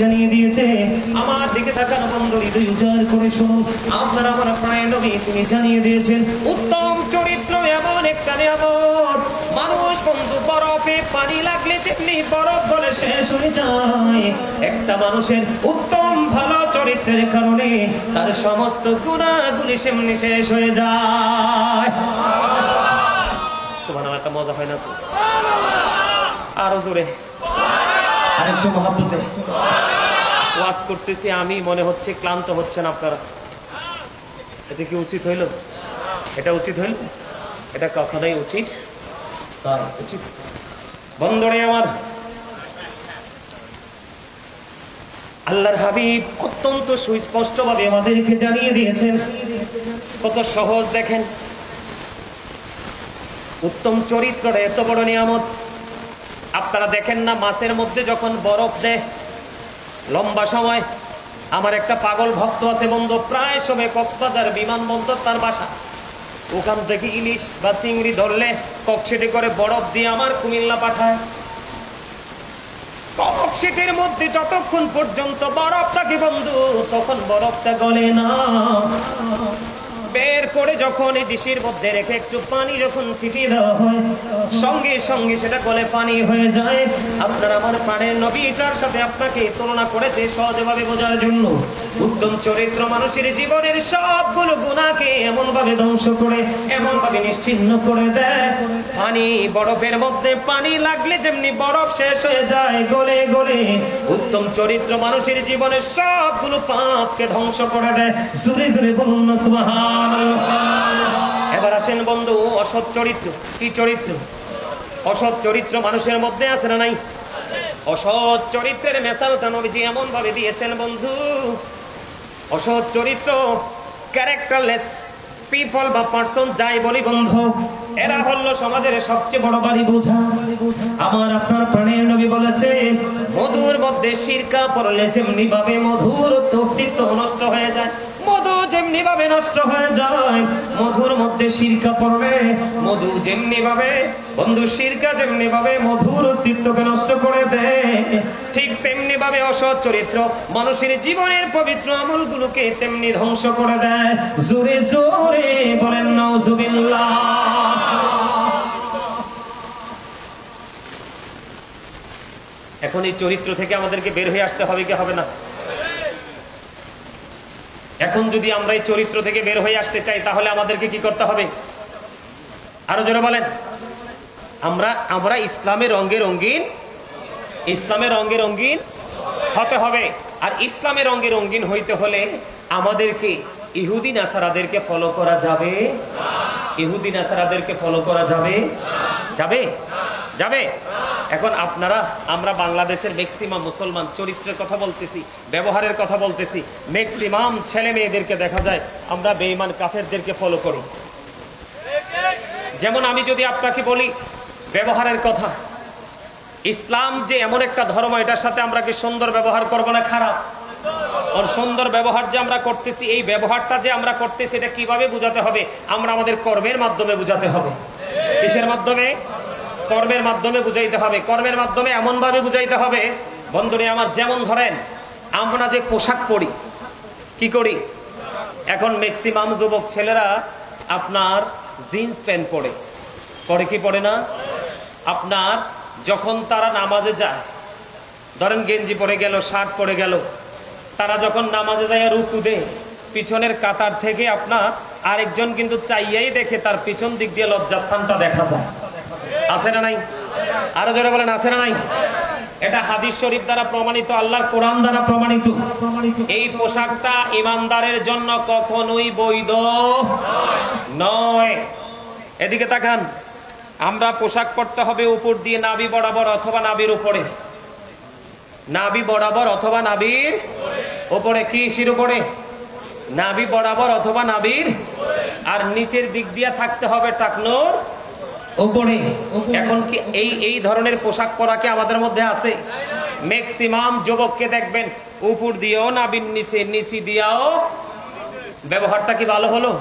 জানিয়ে দিয়েছে। আমার দিকে তাকানো বন্ধু, হৃদয় উজাড় করে শুনুন। আপনার আমার প্রায় নবী তিনি জানিয়ে দিয়েছেন উত্তম চরিত্র এমন একটা নিয়ামত, মানুষ বন্ধু বরফে পানি লাগলে যেমনি বরফ গলে শেষ হয়ে যায়, একটা মানুষের উত্তম ভালো চরিত্রের কারণে তার সমস্ত গুনাহগুলি সেমনি শেষ হয়ে যায়। সুবহানাল্লাহ, একটা মজা হয় না তো? আরো জোরে, আরেকটু মহব্বতে ওয়াজ করতেছি আমি, মনে হচ্ছে ক্লান্ত হচ্ছেন আপনারা। এটা কি উচিত হইল? এটা উচিত হইল? এটা কখনোই উচিত উচিত। বন্ধুরে আমার, আল্লাহর হাবিব অত্যন্ত সুস্পষ্ট ভাবে আমাদেরকে জানিয়ে দিয়েছেন, কত সহজ। দেখেন, উত্তম চরিত্রটা এত বড় নিয়ামত। আপনারা দেখেন না, মাছের মধ্যে যখন বরফ দেয় লম্বা সময়, আমার একটা পাগল ভক্ত আছে বন্ধু, প্রায় সময় কক্সবাজার বিমানবন্দর তার বাসা, ওখান থেকে ইলিশ বা চিংড়ি ধরলে ককশিটে করে বরফ দিয়ে আমার কুমিল্লা পাঠায়। ককশিটের মধ্যে যতক্ষণ পর্যন্ত বরফ থাকে বন্ধু, তখন বরফটা গলে না। বের করে যখন এই ডিশের মধ্যে রেখে একটু পানি যখন ছিটিয়ে দেওয়া হয়, সঙ্গে সঙ্গে সেটা গলে পানি হয়ে যায়। আপনার আমার প্রাণের নবী এটার সাথে আপনাকে তুলনা করেছে সহজভাবে বোঝার জন্য। উত্তম চরিত্র মানুষের জীবনের সবগুলো গুনাহকে এমন ভাবে ধ্বংস করে, এমন ভাবে নিশ্চিহ্ন করে দেয়। পানি, বরফের মধ্যে পানি লাগলে যেমনি বরফ শেষ হয়ে যায় গলে গলে, উত্তম চরিত্র মানুষের জীবনের সবগুলো পাপকে ধ্বংস করে দেয়। জোরে জোরে বলুন না সুবহানাল্লাহ। এবার আসেন বন্ধু, অসৎ চরিত্র। কি চরিত্র? অসৎ চরিত্র মানুষের মধ্যে আছে না নাই? অসৎ চরিত্রের মেসালটা নবীজি এমন ভাবে দিয়েছেন বন্ধু, অসৎ চরিত্র, ক্যারেক্টারলেস পিপল বা পার্সন যাই বলি বন্ধু, এরা হলো সমাজের সবচেয়ে বড় বাড়ি বোঝা। আমার আপনার প্রাণের নবী বলেছে, মধুর মধ্যে সিরকা পড়লে যেমনি ভাবে মধুর অস্তিত্ব নষ্ট হয়ে যায়, মধু যেমনি ভাবে নষ্ট হয়ে যায়, মধুর মধ্যে সিরকা পড়লে মধু যেমনি ভাবে বন্ধু, সিরকা যেমনি ভাবে মধুর অস্তিত্বকে নষ্ট করে দেয়, ঠিক তেমনি ভাবে অসৎ চরিত্র মানুষের জীবনের পবিত্র আমলগুলোকে তেমনি ধ্বংস করে দেয়। জোরে জোরে বলেন নাউজুবিল্লাহ। এখন এই চরিত্র থেকে আমাদেরকে বের হয়ে আসতে হবে কি হবে না? এখন যদি আমরা এই চরিত্র থেকে বের হয়ে আসতে চাই, তাহলে আমাদেরকে কি করতে হবে? আরো জোরে বলেন। আমরা ইসলামের রঙে রঙিন, ইসলামের রঙে রঙিন হতে হবে। আর ইসলামের রঙে রঙিন হইতে হলে আমাদেরকে ইহুদি নাসারাদেরকে ফলো করা যাবে? ইহুদি নাসারাদেরকে ফলো করা যাবে? যাবে? যাবে? এখন আমরা বাংলাদেশের ম্যাক্সিমাম মুসলমান, চরিত্রের কথা বলতেছি, ব্যবহারের কথা বলতেছি, ম্যাক্সিমাম ছেলে মেয়েদেরকে দেখা যায় আমরা বেঈমান কাফেরদেরকে ফলো করি। যেমন আমি যদি আপনাকে বলি ব্যবহারের কথা, ইসলাম যে এমন একটা ধর্ম, এটার সাথে আমরা কি সুন্দর ব্যবহার করবো না খারাপ? আর সুন্দর ব্যবহার যে আমরা করতেছি, এই ব্যবহারটা যে আমরা করতেছি, এটা কিভাবে বুঝাতে হবে? আমরা আমাদের কর্মের মাধ্যমে বুঝাতে হবে। কিসের মাধ্যমে? কর্মের মাধ্যমে বুঝাইতে হবে। কর্মের মাধ্যমে এমন ভাবে বুঝাইতে হবে বন্ধুরে আমার, যেমন ধরেন আমরা যে পোশাক পরি, কি করি? এখন ম্যাক্সিমাম যুবক ছেলেরা আপনার জিন্স প্যান্ট পরে, পরে কি পরে না? আপনার যখন তারা নামাজে যায়, ধরেন গেঞ্জি পরে গেল, শার্ট পরে গেল, তারা যখন নামাজে যায় রুকু দেয়, পিছনের কাতার থেকে আপনার আরেকজন কিন্তু চাইয়াই দেখে তার পিছন দিক দিয়ে লজ্জাস্থানটা দেখা যায়। আছে না নাই? আরো জোরে বলেন, আছে না নাই? এটা হাদিস শরীফ দ্বারা প্রমাণিত, আল্লাহর কোরআন দ্বারা প্রমাণিত। এই পোশাকটা ইমানদারের জন্য কখনোই বৈধ নয়। এদিকে তাকান, আমরা পোশাক পরতে হবে উপর দিয়ে নাভি বরাবর অথবা নাভির উপরে, নাভি বরাবর অথবা নাভির উপরে। কি শির উপরে? নাভি বরাবর অথবা নাভির, আর নিচের দিক দিয়ে থাকতে হবে টাকনোর উপরে। এখন কি এই ধরনের পোশাক পরা কি আমাদের মধ্যে আছে? ম্যাক্সিমাম যুবককে দেখবেন উপর দিয়েও নাভির নিচে, নিচে দিয়েও। ব্যবহারটা কি ভালো হলো?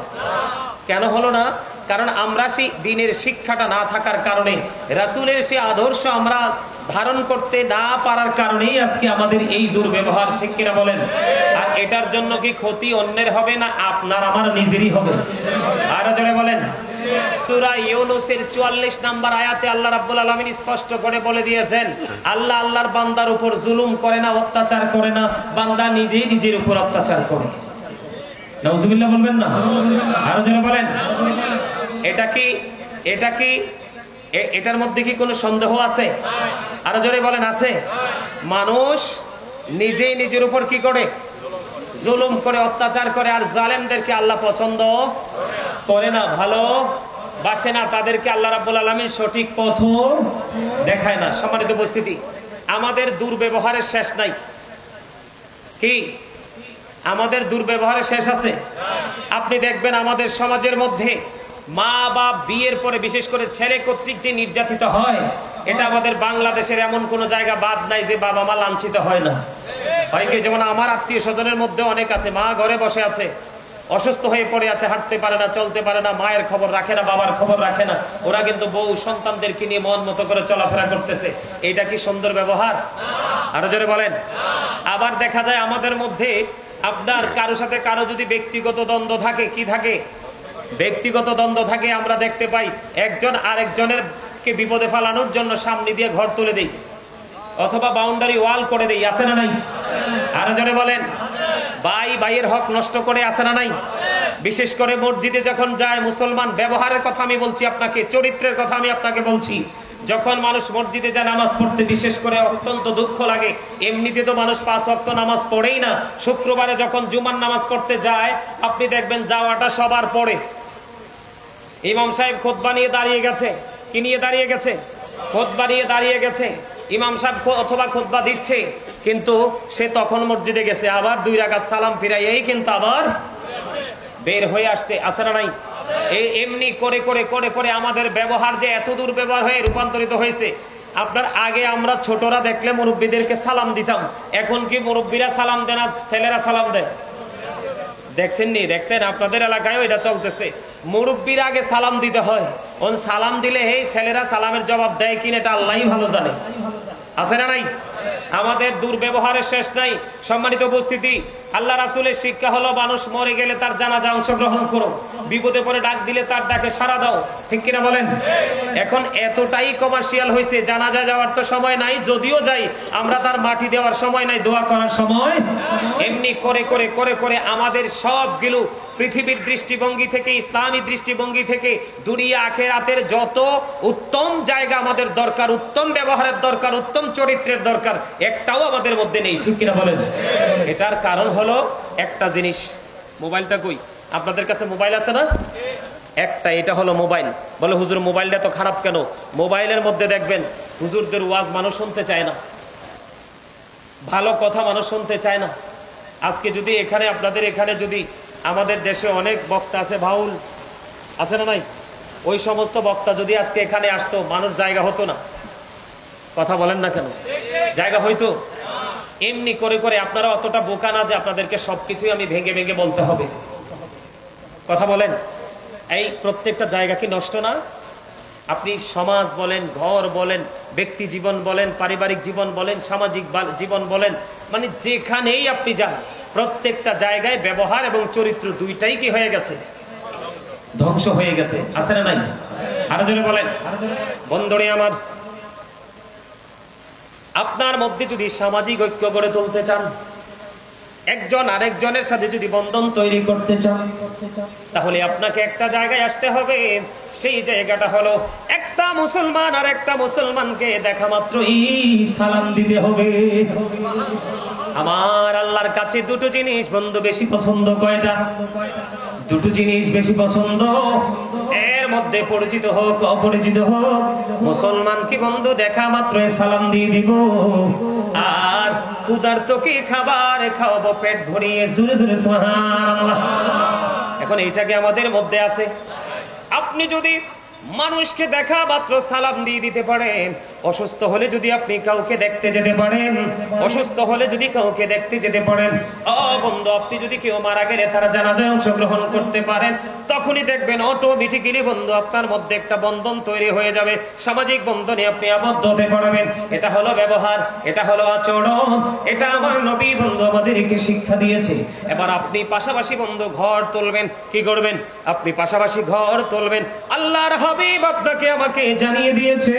কেন হলো না? কারণ আমরা সেই দিনের শিক্ষাটা না থাকার কারণে, রাসূলের সেই আদর্শ আমরা ধারণ করতে না পারার কারণেই আজকে আমাদের এই দুর্ব্যবহার, ঠিক কিনা বলেন? আর এটার জন্য কি ক্ষতি অন্যের হবে না আপনার আমার নিজেরই হবে? আরো জোরে বলেন। সূরা ইউনূসের 44 নম্বর আয়াতে আল্লাহ রাব্বুল আলামিন স্পষ্ট করে বলে দিয়েছেন, আল্লাহ আল্লাহর বান্দার উপর জুলুম করে না, অত্যাচার করে না, বান্দা নিজেই নিজের উপর অত্যাচার করে। নাউজুবিল্লাহ বলবেন না? আরো জোরে বলেন। এটা কি এটার মধ্যে কি কোনো সন্দেহ আছে? আরো জোরে বলেন, আছে? মানুষ নিজেই নিজের উপর কি করে? জুলুম করে, অত্যাচার করে। আর জালেমদেরকে আল্লাহ পছন্দ করে না, ভালোবাসে না, তাদেরকে আল্লাহ রাব্বুল আলামিন সঠিক পথ দেখায় না। সম্মানিত উপস্থিতি, আমাদের দুর্ব্যবহারের শেষ নাই। কি আমাদের দুর্ব্যবহারের শেষ আছে? আপনি দেখবেন আমাদের সমাজের মধ্যে মা বাপ বিয়ের পরে বিশেষ করে ছেলে কর্তৃক যে নির্যাতিত হয়, এটা আমাদের বাংলাদেশের এমন কোন জায়গা বাদ নাই যে বাবা মা লাঞ্ছিত হয় না। হয় কি? যেমন আমার আত্মীয় স্বজনের মধ্যে অনেক আছে, মা ঘরে বসে আছে, অসুস্থ হয়ে পড়ে আছে, হাঁটতে পারে না, চলতে পারে না, মায়ের খবর রাখে না, বাবার খবর রাখে না, ওরা কিন্তু বউ সন্তানদেরকে নিয়ে মন মতো করে চলাফেরা করতেছে। এইটা কি সুন্দর ব্যবহার? আরো জোরে বলেন। আবার দেখা যায় আমাদের মধ্যে আপনার কারো সাথে কারো যদি ব্যক্তিগত দ্বন্দ্ব থাকে, কি থাকে? ব্যক্তিগত দ্বন্দ্ব থাকে, আমরা দেখতে পাই একজন আরেকজনের কে বিপদে ফেলানোর জন্য সামনে দিয়ে ঘর তুলে দেই অথবা বাউন্ডারি ওয়াল করে দেই, আছে না নাই? আরো জোরে বলেন। ভাইয়ের হক নষ্ট করে, আছে না নাই? বিশেষ করে মসজিদে যখন যায় মুসলমান, ব্যবহারের কথা আমি বলছি আপনাকে, চরিত্রের কথা আমি আপনাকে বলছি। যখন মানুষ মসজিদে যায় নামাজ পড়তে, বিশেষ করে অত্যন্ত দুঃখ লাগে। এমনিতে তো মানুষ 5 ওয়াক্ত নামাজ পড়েই না, শুক্রবারে যখন জুমার নামাজ পড়তে যায়, আপনি দেখবেন যাওয়াটা সবার পড়ে। ইমাম সাহেব খুতবা নিয়ে দাঁড়িয়ে গেছে, কি নিয়ে দাঁড়িয়ে গেছে? খুতবা নিয়ে দাঁড়িয়ে গেছে। ইমাম সাহেব অথবা খুতবা দিচ্ছে, কিন্তু সে তখন মসজিদে গেছে, আবার 2 রাকাত সালাম ফিরাইয়েই কিন্তু আবার বের হয়ে আসছে, আছে না নাই? এমনি করে করে করে করে আমাদের ব্যবহার যে এত দুর্ব্যবহার হয়ে রূপান্তরিত হয়েছে। আপনার আগে আমরা ছোটরা দেখলে মুরব্বীদেরকে সালাম দিতাম, এখন কি মুরব্বীরা সালাম দেন আর ছেলেরা সালাম দেয়? দেখছেন আপনাদের এলাকায় এটা চলতেছে। মুরব্বীর আগে সালাম দিতে হয়, সালাম দিলে এই ছেলেরা সালামের জবাব দেয় কিনা এটা আল্লাহই ভালো জানে, আছে না নাই? আমাদের দুর্ব্যবহারের শেষ নাই। সম্মানিত উপস্থিতি, আল্লাহ রাসূলের শিক্ষা হলো মানুষ মরে গেলে তার জানাজা অংশগ্রহণ করো, বিপদে পড়ে ডাক দিলে তার ডাকে সাড়া দাও, ঠিক কিনা বলেন? এখন এতটাই কমার্শিয়াল হয়েছে, জানাজা যাওয়ার তো সময় নাই, যদিও যাই আমরা তার মাটি দেওয়ার সময় নাই, দোয়া করার সময়। এমনি করে করে করে করে আমাদের সবগুলো পৃথিবীর দৃষ্টিভঙ্গি থেকে, ইসলামী দৃষ্টিভঙ্গি থেকে, দুনিয়া আখিরাতের যত উত্তম জায়গা আমাদের দরকার, উত্তম ব্যবহারের দরকার, উত্তম চরিত্রের দরকার, একটাও আমাদের মধ্যে নেই, ঠিক কিনা বলেন? এটার কারণ হলো একটা জিনিস। মোবাইলটা কই? আপনাদের কাছে মোবাইল আছে না? একটা, এটা হলো মোবাইল। বলে হুজুর মোবাইলটা তো খারাপ কেন? মোবাইলের মধ্যে দেখবেন হুজুরদের ওয়াজ মানুষ শুনতে চায় না, ভালো কথা মানুষ শুনতে চায় না। আজকে যদি এখানে আপনাদের এখানে যদি আমাদের দেশে অনেক বক্তা আছে, বাউল আছে না নাই? ওই সমস্ত বক্তা যদি আজকে এখানে আসতো, মানুষ জায়গা হতো না। কথা বলেন না কেন? জায়গা হইতো? এমনি করে করে আপনারা অতটা বোকা না যে আপনাদেরকে সবকিছুই আমি ভেঙে ভেঙে বলতে হবে। কথা বলেন। এই প্রত্যেকটা জায়গা কি নষ্ট না? আপনি সমাজ বলেন, ঘর বলেন, ব্যক্তি জীবন বলেন, পারিবারিক জীবন বলেন, সামাজিক জীবন বলেন, মানে যেখানেই আপনি যান প্রত্যেকটা জায়গায় ব্যবহার এবং চরিত্র দুইটাই কি হয়ে গেছে? ধ্বংস হয়ে গেছে, আছে না নাই? আরো জোরে বলেন। বন্ধুরে আমার, আপনার মধ্যে যদি সামাজিক ঐক্য গড়ে তুলতে চান, একজন আরেকজনের সাথে যদি বন্ধন তৈরি করতে চান, তাহলে আপনাকে একটা জায়গায় আসতে হবে। সেই জায়গাটা হলো একটা মুসলমান আর একটা মুসলমানকে দেখা মাত্রই সালাম দিতে হবে। আমার আল্লাহর কাছে দুটো জিনিস বন্ধু বেশি পছন্দ। কয়টা? দুটো জিনিস বেশি পছন্দ। এর মধ্যে পরিচিত হোক অপরিচিত হোক, মুসলমানকে বন্ধু দেখা মাত্রই সালাম দিয়ে দিব, আর ক্ষুধার্তকে খাবার খাওয়াবো পেট ভরিয়ে, জোরে জোরে সুবহানাল্লাহ। এখন এইটাকে আমাদের মধ্যে আছে। আপনি যদি মানুষকে দেখা মাত্র সালাম দিয়ে দিতে পারেন, অসুস্থ হলে যদি আপনি কাউকে দেখতে যেতে পারেন, অসুস্থ হলে যদি কাউকে দেখতে যেতে পারেন, বন্ধু আপনি যদি কেউ মারা গেলে তার জানাজায় অংশগ্রহণ করতে পারেন, তখনই দেখবেন অটোমেটিক্যালি বন্ধু আপনার মধ্যে একটা বন্ধন তৈরি হয়ে যাবে, সামাজিক বন্ধনে আপনি আবদ্ধ হতে পারবেন। এটা হলো ব্যবহার, এটা হলো আচরণ, এটা আমার নবী বন্ধু আমাদেরকে শিক্ষা দিয়েছে। এবার আপনি পাশাপাশি বন্ধু ঘর তুলবেন, কি করবেন? আপনি পাশাপাশি ঘর তুলবেন। আল্লাহর হাবিব আপনাকে আমাকে জানিয়ে দিয়েছে,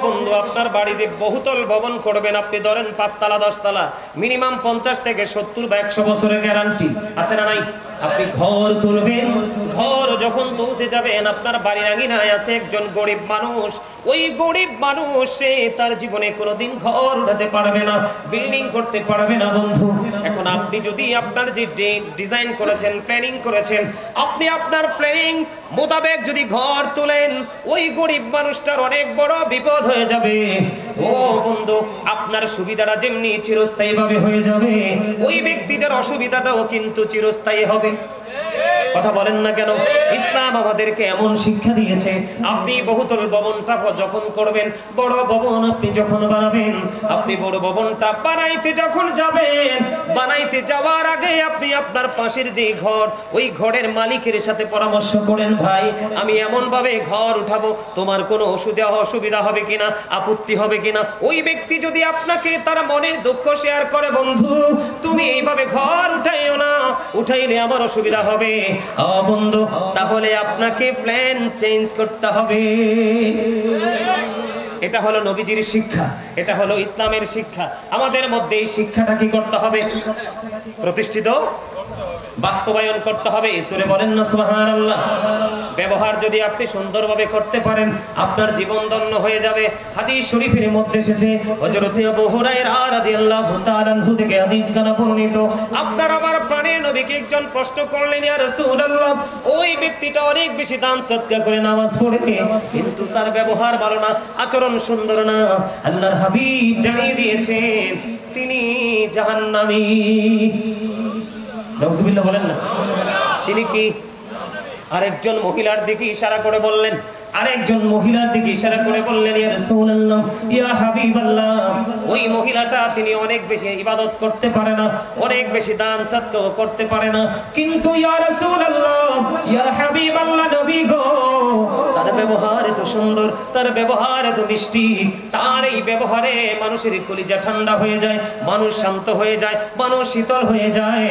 বন্ধু আপনার বাড়িতে বহুতল ভবন করবেন, আপনি ধরেন 5 তলা 10 তলা, মিনিমাম 50 থেকে 70 বা 100 বছরের গ্যারান্টি আছে না নাই? আপনি ঘর তুলবেন, ঘর যখন তুলতে যাবেন আপনার বাড়ির আঙিনায় আছে একজন গরিব মানুষ, ওই গরিব মানুষ সে তার জীবনে কোনোদিন ঘর উঠাতে পারবে না, বিল্ডিং করতে পারবে না বন্ধু। এখন আপনি যদি আপনার যে ডিজাইন করেছেন, প্ল্যানিং করেছেন, আপনি আপনার প্ল্যানিং মোতাবেক যদি ঘর তোলেন, ওই গরিব মানুষটার অনেক বড় বিপদ হয়ে যাবে। ও বন্ধু আপনার সুবিধাটা যেমনি চিরস্থায়ী ভাবে হয়ে যাবে, ওই ব্যক্তিটার অসুবিধাটাও কিন্তু চিরস্থায়ী হবে। কথা বলেন না কেন? ইসলাম আমাদেরকে এমন শিক্ষা দিয়েছে, আপনি বহুতল ভবনটা যখন করবেন, বড় ভবন আপনি যখন বানাবেন, আপনি বড় ভবনটা বানাইতে যখন যাবেন, বানাইতে যাওয়ার আগে আপনি আপনার পাশের যে ঘর, ওই ঘরের মালিকের সাথে পরামর্শ করেন, ভাই আমি এমন ভাবে ঘর উঠাবো, তোমার কোনো অসুবিধা হবে কিনা, আপত্তি হবে কিনা? ওই ব্যক্তি যদি আপনাকে তার মনের দুঃখ শেয়ার করে, বন্ধু তুমি এইভাবে ঘর উঠাইও না, উঠাইলে আমার অসুবিধা হবে, বন্ধু তাহলে আপনাকে প্ল্যান চেঞ্জ করতে হবে। এটা হলো নবীজির শিক্ষা, এটা হলো ইসলামের শিক্ষা। আমাদের মধ্যে এই শিক্ষাটা কি করতে হবে? প্রতিষ্ঠিত, বাস্তবায়ন করতে হবে। ঈশ্বরে বলেন না সুবহানাল্লাহ। ব্যবহার যদি আপনি সুন্দরভাবে করতে পারেন, আপনার জীবন ধন্য হয়ে যাবে। হাদিস শরীফের মধ্যে এসেছে, হযরত আবু হুরায়রা রাদিয়াল্লাহু তাআলা আনহু থেকে হাদিস কানা বর্ণিত, আপনার আমার প্রাণের নবীকে একজন প্রশ্ন করলেন, ইয়া রাসূলুল্লাহ, ওই ব্যক্তিটা অনেক বেশি দান সদকা করে নামাজ পড়ে, কিন্তু তার ব্যবহার ভালো না, আচরণ সুন্দর না। আল্লাহর হাবিব জানিয়ে দিয়েছেন তিনি জাহান্নামী। নাউযুবিল্লাহ বলেন না। তিনি কি? আরেকজন মহিলার দিকে ইশারা করে বললেন, আরেকজন মহিলার দিকে ইশারা করে বললেন, ইয়া রাসূলুল্লাহ, ইয়া হাবিবাল্লাহ, ওই মহিলাটা তিনি অনেক বেশি ইবাদত করতে পারে না, অনেক বেশি দান সদকা করতে পারে না, কিন্তু ইয়া রাসূলুল্লাহ, ইয়া হাবিবাল্লাহ, নবী গো, তার ব্যবহার এত সুন্দর, তার ব্যবহার এত মিষ্টি, তার এই ব্যবহারে মানুষের কলিজা ঠান্ডা হয়ে যায়, মানুষ শান্ত হয়ে যায়, মানুষ শীতল হয়ে যায়।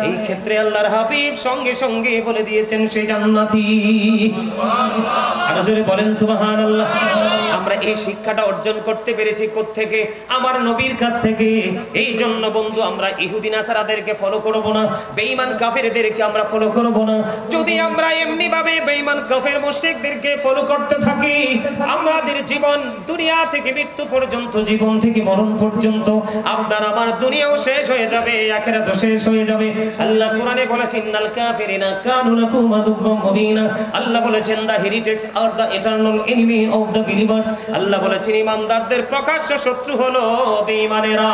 এই ক্ষেত্রে আল্লাহর হাবিব সঙ্গে সঙ্গে বলে দিয়েছেন সে জান্নাতি। বলেন সুবহানাল্লাহ। আমরা এই শিক্ষাটা অর্জন করতে পেরেছি কোত্থেকে? আমার নবীর কাছ থেকে। এই জন্য বন্ধু আমরা ইহুদি নাসারাদেরকে ফলো করব না, বেঈমান কাফেরদেরকে আমরা ফলো করব না। যদি আমরা এমনি ভাবে বেঈমান কাফের মুশরিকদেরকে ফলো করতে থাকি, আমাদের জীবন দুনিয়া থেকে মৃত্যু পর্যন্ত, জীবন থেকে মরণ পর্যন্ত আপনার আমার দুনিয়াও শেষ হয়ে যাবে, আখিরাতও শেষ হয়ে যাবে। আল্লাহ কোরআনে বলেছেন, ইন্নাল কাফিরিনা কানু লাকুম আদুওয়াম মুবিনা। আল্লাহ বলেছেন, দা হেরিটেক্স আর দা eternal enemy of the believers। আল্লাহ বলেছেন ঈমানদারদের প্রকাশ্য শত্রু হলো বেঈমানেরা।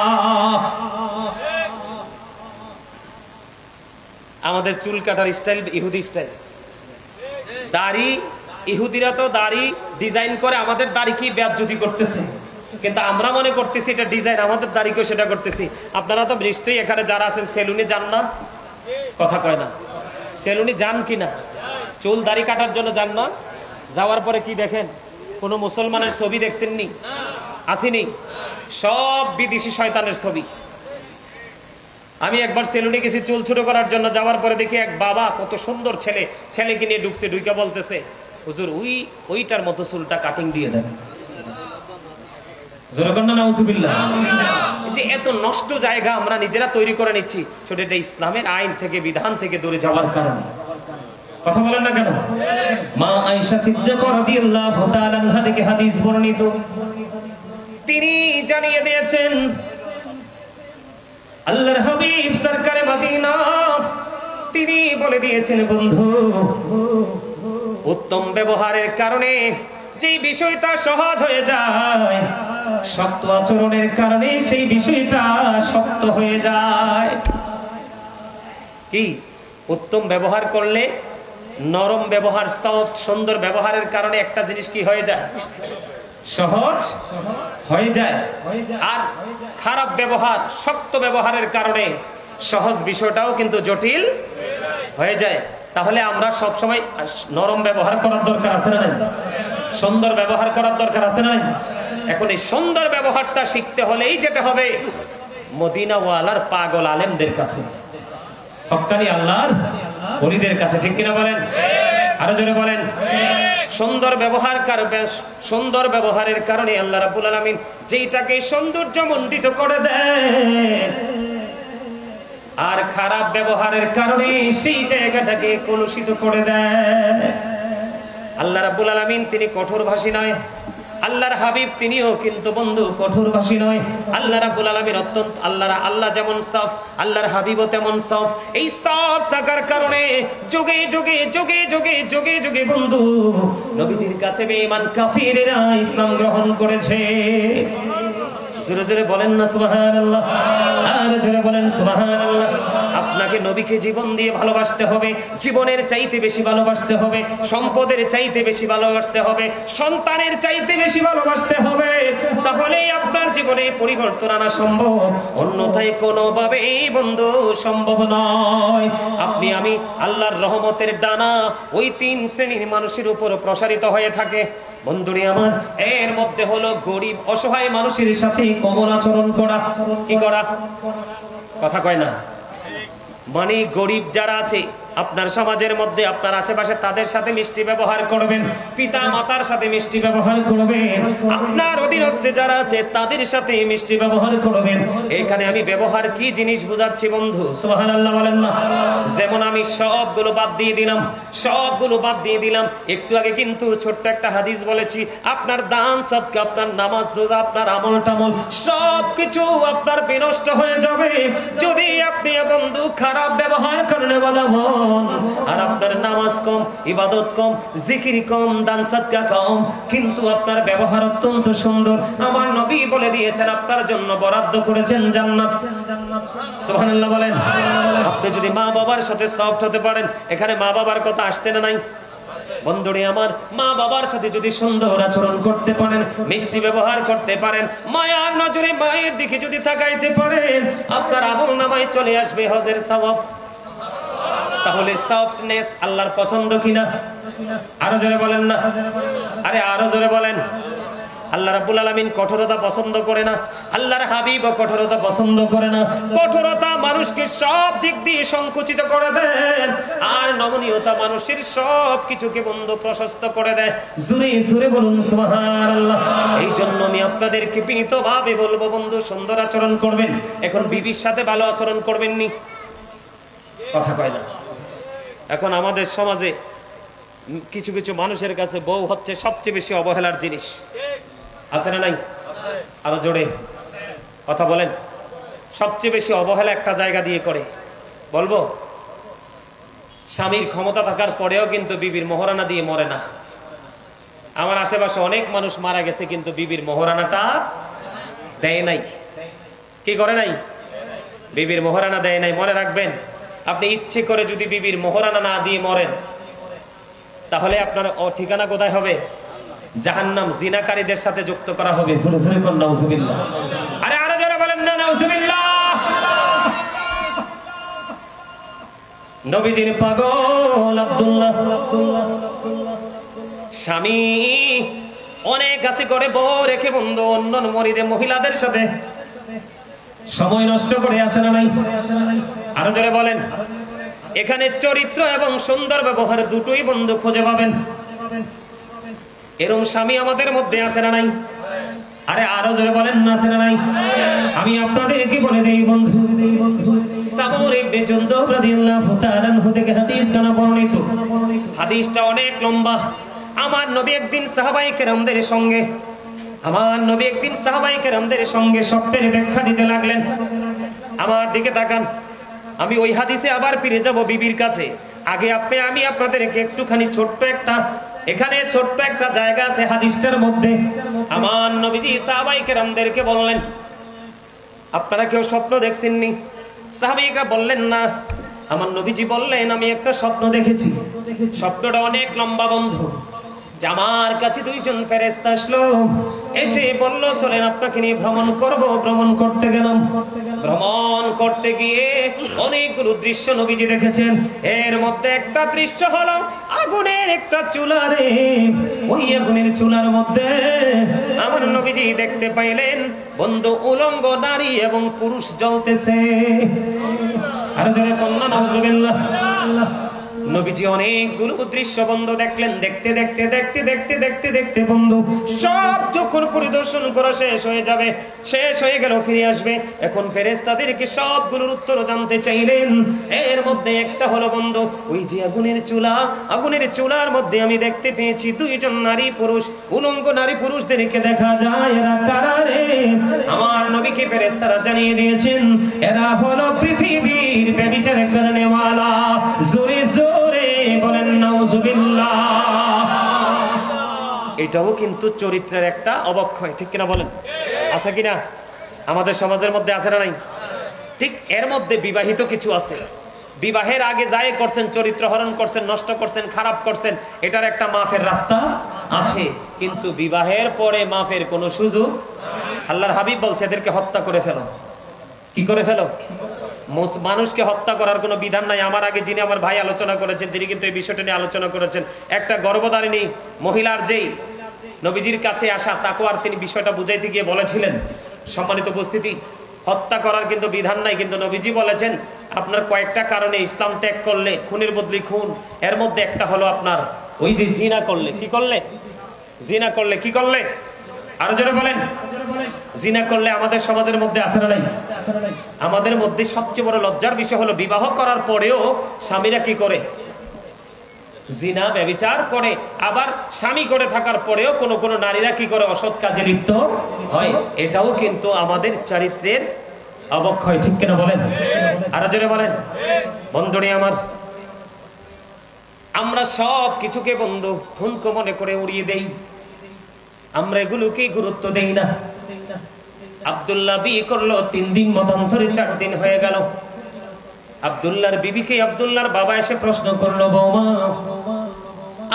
আমাদের চুল কাটার স্টাইল ইহুদি স্টাইল, দাড়ি, ইহুদিরা তো দাড়ি ডিজাইন করে, আমাদের দাড়ি কি বেয়াজ্জতি করতেছে, কিন্তু আমরা মনে করতেছি এটা ডিজাইন, আমাদের দাড়িকেও সেটা করতেছি। আপনারা তো নিশ্চয়ই এখানে যারা আছেন সেলুনে যান না? কথা কয় না। সেলুনে যান কিনা? চুল দাড়ি কাটার জন্য যান না? যাওয়ার পরে কি দেখেন? কোন মুসলমানের ছবি দেখছেননি? আসেনি? সব বিদেশি শয়তানের ছবি। আমি একবার সেলুনে গেছি চুল ছোট করার জন্য, যাওয়ার পরে দেখি এক বাবা কত সুন্দর ছেলে, ছেলেকে নিয়ে ঢুকছে, ঢুকে বলতেছে, হুজুর ওইটার মতো চুলটা কাটিং দিয়ে দেন। যে এত নষ্ট জায়গা আমরা নিজেরা তৈরি করে নিচ্ছি, সেটা এটা ইসলামের আইন থেকে, বিধান থেকে দূরে যাওয়ার কারণে। কথা বলেন না কেন? মা আয়েশা সিদ্দিকা রাদিয়াল্লাহু তাআলা আনহা থেকে হাদিস বর্ণিত, তিনি জানিয়ে দিয়েছেন, আল্লাহর হাবিব সরকারে মদিনা তিনি বলে দিয়েছেন, বন্ধু উত্তম ব্যবহারের কারণে যে বিষয়টা সহজ হয়ে যায়, শক্ত আচরণের কারণে সেই বিষয়টা শক্ত হয়ে যায়। কি? উত্তম ব্যবহার করলে, নরম ব্যবহার, সফট সুন্দর ব্যবহারের কারণে একটা জিনিস কি হয়ে যায়? সহজ হয়ে যায়, আর খারাপ ব্যবহার, শক্ত ব্যবহারের কারণে সহজ বিষয়টাও কিন্তু জটিল হয়ে যায়। তাহলে আমরা সব সময় নরম ব্যবহার করার দরকার আছে না? সুন্দর ব্যবহার করার দরকার আছে না? এখন এই সুন্দর ব্যবহারটা শিখতে হলেই যেতে হবে মদিনা ওয়ালার পাগল আলেমদের কাছে, হক্কানি আল্লাহর ওলিদের কাছে। ঠিক কিনা বলেন? আরো জোরে বলেন। সুন্দর ব্যবহার করবে, সুন্দর ব্যবহারের কারণে আল্লাহ রাব্বুল আলামিন যেটাকে সৌন্দর্যমণ্ডিত করে দেন, আর খারাপ ব্যবহারের কারণে সেই জায়গাটাকে কলুষিত করে দেন। আল্লাহ রাব্বুল আলামিন তিনি কঠোরভাষী নয়, আল্লাহর হাবিব তিনিও কিন্তু বন্ধু কঠোরভাষী নয়। আল্লাহ রাব্বুল আলামিন অত্যন্ত আল্লাহ যেমন সফট, আল্লাহর হাবিবও তেমন সফট। এই সফট থাকার কারণে যুগে যুগে যুগে যুগে যুগে যুগে বন্ধু নবীজির কাছে বেঈমান কাফিরেরা ইসলাম গ্রহণ করেছে। জোরে জোরে বলেন না সুবহানাল্লাহ, আর জোরে বলেন সুবহানাল্লাহ। আপনাকে নবীকে জীবন দিয়ে ভালোবাসতে হবে, জীবনের চাইতে বেশি ভালোবাসতে হবে, সম্পদের চাইতে বেশি ভালোবাসতে হবে, সন্তানের চাইতে বেশি ভালোবাসতে হবে, তাহলেই আপনার জীবনে পরিবর্তন আনা সম্ভব। অন্যথায় কোনোভাবেই বন্ধু সম্ভব নয়। আপনি আমি আল্লাহর রহমতের ডানা ওই 3 শ্রেণীর মানুষের উপর প্রসারিত হয়ে থাকে বন্ধুরে আমার। এর মধ্যে হলো গরিব অসহায় মানুষের সাথে কোমল আচরণ করা। কি করা? কথা কয় না। মানে গরিব যারা আছে আপনার সমাজের মধ্যে, আপনার আশেপাশে, তাদের সাথে মিষ্টি ব্যবহার করবেন, পিতা মাতার সাথে মিষ্টি ব্যবহার করবেন, আপনার অধীনস্থে যারা আছে তাদের সাথে মিষ্টি ব্যবহার করবেন। এখানে আমি ব্যবহার কি জিনিস বুঝাচ্ছি বন্ধু? সুবহানাল্লাহ বলেন না। যেমন আমি সবগুলো বাদ দিয়ে দিলাম, সবগুলো বাদ দিয়ে দিলাম। একটু আগে কিন্তু ছোট্ট একটা হাদিস বলেছি, আপনার দান সদকা, আপনার নামাজ রোজা, আপনার আমল টামল সবকিছু আপনার বিনষ্ট হয়ে যাবে যদি আপনি বন্ধু খারাপ ব্যবহার করেন। বলা আর আপনার নামাজ কম, ইবাদত কম, জিকির কম, দান সদকা কম, কিন্তু আপনার ব্যবহার অত্যন্ত সুন্দর। আমার নবী বলে দিয়েছেন আপনার জন্য বরাদ্দ করেছেন জান্নাত। সুবহানাল্লাহ বলেন। আপনি যদি মা বাবার সাথে সফট হতে পারেন, এখানে মা বাবার কথা আসছে না নাই বন্ধুরে আমার? মা বাবার সাথে যদি সুন্দর আচরণ করতে পারেন, মিষ্টি ব্যবহার করতে পারেন, মায়ার নজরে মায়ের দিকে যদি তাকাইতে পারেন, আপনার আমল নামায় চলে আসবে হজের সওয়াব। তাহলে সফটনেস আল্লাহর পছন্দ কিনা? আরো জোরে বলেন না। আরে আরো জোরে বলেন। আল্লাহ রাব্বুল আলামিন কঠোরতা পছন্দ করে না, আল্লাহর হাবিবও কঠোরতা পছন্দ করে না। কঠোরতা মানুষকে সব দিক দিয়ে সংকুচিত করে দেন, আর নমনীয়তা মানুষের সব কিছুকে বন্ধ প্রশস্ত করে দেয়। জোরে জোরে বলুন সুবহানাল্লাহ। এই জন্য আমি আপনাদেরকে বিনীতভাবে বলবো বন্ধু, সুন্দর আচরণ করবেন। এখন বিবির সাথে ভালো আচরণ করবেন নি? কথা কয় না। এখন আমাদের সমাজে কিছু কিছু মানুষের কাছে বউ হচ্ছে সবচেয়ে বেশি অবহেলার জিনিস। আছে না নাই? আরো জোরে কথা বলেন। সবচেয়ে বেশি অবহেলা একটা জায়গা দিয়ে করে, বলবো স্বামীর ক্ষমতা থাকার পরেও কিন্তু বিবির মোহরানা দিয়ে মরে না। আমার আশেপাশে অনেক মানুষ মারা গেছে কিন্তু বিবির মোহরানাটা দেয় নাই। কি করে নাই? বিবির মোহরানা দেয় নাই। মনে রাখবেন, আপনি ইচ্ছে করে যদি বিবির মোহরানা না দিয়ে মরেন, তাহলে আপনার ঠিকানা কোথায় হবে? জাহান্নাম। জিনাকারীদের সাথে যুক্ত করা হবে। নাউজুবিল্লাহ। আরে আরো যারা বলেন না নাউজুবিল্লাহ। নবীজির পাগল আব্দুল্লাহ, স্বামী অনেক কাছে করে বউ রেখে বন্ধু অন্য মহিলাদের সাথে সময় নষ্ট করে আছে না নাই? আরো জোরে বলেন। এখানে চরিত্র এবং সুন্দর ব্যবহার দুটোই বন্ধু খুঁজে পাবেন। এরকম স্বামী আমাদের মধ্যে আছে না নাই? আরে আরো জোরে বলেন না, আছে না নাই? আমি আপনাদেরকে বলে দেই বন্ধু, সামুর ইবনে জুনদুব রাদিয়াল্লাহু তাআলা আনহু থেকে হাদিস কানা বর্ণিত। হাদিসটা অনেক লম্বা। আমার নবী একদিন সাহাবায়ে কেরামদের সঙ্গে সত্যের ব্যাখ্যা দিতে লাগলেন। আমার দিকে তাকান, আমি ওই হাদিসে আবার ফিরে যাব বিবির কাছে। আগে আমি আপনাদেরকে একটুখানি ছোট্ট একটা জায়গা আছে হাদিসটার মধ্যে। আমার নবীজি সাহাবায়ে কেরামদেরকে বললেন, আপনারা কেউ স্বপ্ন দেখছেননি? সাহাবায়েরা বললেন না। আমার নবীজি বললেন, আমি একটা স্বপ্ন দেখেছি। স্বপ্নটা অনেক লম্বা বন্ধু। যে আমার কাছে দুইজন ফেরেশতা আসলো, এসে বলল চলেন আপনাকে নিয়ে ভ্রমণ করব। ভ্রমণ করতে গেলাম। ভ্রমণ করতে গিয়ে অনেকগুলো দৃশ্য নবীজি দেখেছেন। এর মধ্যে একটা দৃশ্য হলো আগুনের একটা চুলারে, ওই আগুনের চুলার মধ্যে আমার নবীজি দেখতে পাইলেন বন্ধু উলঙ্গ নারী এবং পুরুষ জ্বলতেছে। আর জোরে কন্যা নাউজুবিল্লাহ। নবীজি অনেকগুলো দৃশ্য বন্ধু দেখলেন। দেখতে দেখতে দেখতে দেখতে দেখতে দেখতে বন্ধু সব যখন পরিদর্শন করা শেষ হয়ে যাবে, শেষ হয়ে গেল, ফিরে আসবে, এখন ফেরেশতাদেরকে সবগুলোর উত্তর জানতে চাইলেন। এর মধ্যে একটা হলো বন্ধু ওই যে আগুনের চুলা, আগুনের চুলার মধ্যে আমি দেখতে পেয়েছি দুইজন নারী পুরুষ, উলঙ্গ নারী পুরুষদেরকে দেখা যায়। এরা কারা রে? আমার নবীকে ফেরেশতারা জানিয়ে দিয়েছেন এরা হলো পৃথিবীর ব্যভিচার করনেওয়ালা। জোরে জোরে বলেন নাউজুবিল্লাহ। এটাও কিন্তু চরিত্রের একটা অবক্ষয়, ঠিক কিনা বলেন? আছে কিনা? আমাদের সমাজের মধ্যে আছে না নাই? ঠিক এর মধ্যে বিবাহিত কিছু আছে, বিবাহের আগে যাই করছেন, চরিত্র হরণ করছেন, নষ্ট করছেন, খারাপ করছেন, এটার একটা মাফের রাস্তা আছে, কিন্তু বিবাহের পরে মাফের কোনো সুযোগ। আল্লাহর হাবিব বলছে এদেরকে হত্যা করে ফেলো। কি করে ফেলো? মানুষকে হত্যা করার কোনো বিধান নাই। আমার আগে যিনি আমার ভাই আলোচনা করেছেন তিনি কিন্তু এই বিষয়টা নিয়ে আলোচনা করেছেন। একটা গর্ভধারিণী মহিলার যেই নবীজির কাছে আসা তাকওয়ার তিনি বিষয়টা বুঝাইতে গিয়ে বলেছিলেন, সম্মানিত উপস্থিতি, হত্যা করার কিন্তু বিধান নাই, কিন্তু নবীজি বলেছেন আপনার কয়েকটা কারণে ইসলাম ত্যাগ করলে খুনের বদলি খুন। এর মধ্যে একটা হলো আপনার ওই যে জিনা করলে। কি করলে? জিনা করলে। কি করলে? আরো জোরে বলেন। জিনা করলে আমাদের সমাজের মধ্যে আছে না নাই? আমাদের মধ্যে সবচেয়ে বড় লজ্জার বিষয় হলো বিবাহ করার পরেও স্বামীরা কি করে? জিনা ব্যভিচার করে। আবার স্বামী করে থাকার পরেও কোন কোন নারীরা কি করে? অসৎ কাজে লিপ্ত হয়। এটাও কিন্তু আমাদের চরিত্রের অবক্ষয়, ঠিক কিনা বলেন? আরো জোরে বলেন। বন্ধুরে আমার, আমরা সব কিছুকে বন্ধু ঠুনকো মনে করে উড়িয়ে দেই, আমরা এগুলোকে গুরুত্ব দেই না। আব্দুল্লাহ বিয়ে করলো 3 দিন, মতান্তরে 4 দিন হয়ে গেল। আব্দুল্লাহর বিবিকে আব্দুল্লাহর বাবা এসে প্রশ্ন করলো, বৌমা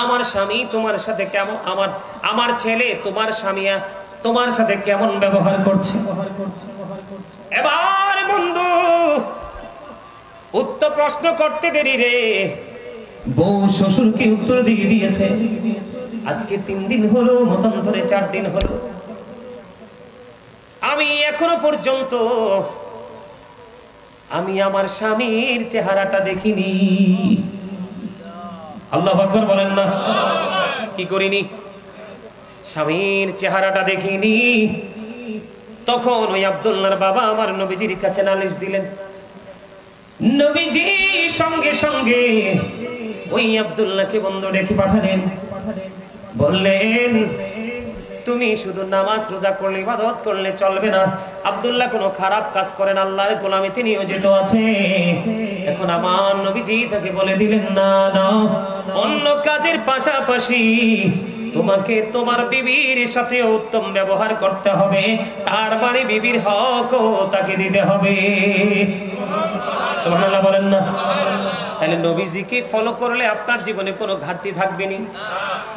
আমার স্বামী তোমার সাথে কেমন, আমার ছেলে তোমার স্বামী তোমার সাথে কেমন ব্যবহার করছে? এবার বন্ধু উত্তর প্রশ্ন করতে দেরি রে, বউ শ্বশুরকে উত্তর দিয়ে দিয়েছে। আজকে 3 দিন হলো, মতান্তরে 4 দিন হলো, আমি এখনো পর্যন্ত আমি আমার স্বামীর চেহারাটা দেখিনি। আল্লাহু আকবার বলেন না? কি করিনি? স্বামীর চেহারাটা দেখিনি। তখন ওই আব্দুল্লাহর বাবা আমার নবীজির কাছে নালিশ দিলেন। নবীজি সঙ্গে সঙ্গে ওই আব্দুল্লাহকে বন্ধু ডেকে পাঠালেন, বললেন তুমি শুধু নামাজ রোজা করলে, ইবাদত করলে চলবে না। আব্দুল্লাহ কোনো খারাপ কাজ করেন, আল্লাহর গোলামিতে নিয়োজিত আছে। এখন আমার নবীজি তাকে বলে দিলেন, না না, অন্য কাজের পাশাপাশি তোমাকে তোমার বিবির সাথে উত্তম ব্যবহার করতে হবে, তার মানে বিবির হকও তাকে দিতে হবে। সুবহানাল্লাহ বলেন না? তাহলে নবীজিকে ফলো করলে আপনার জীবনে কোনো ঘাটতি থাকবে না।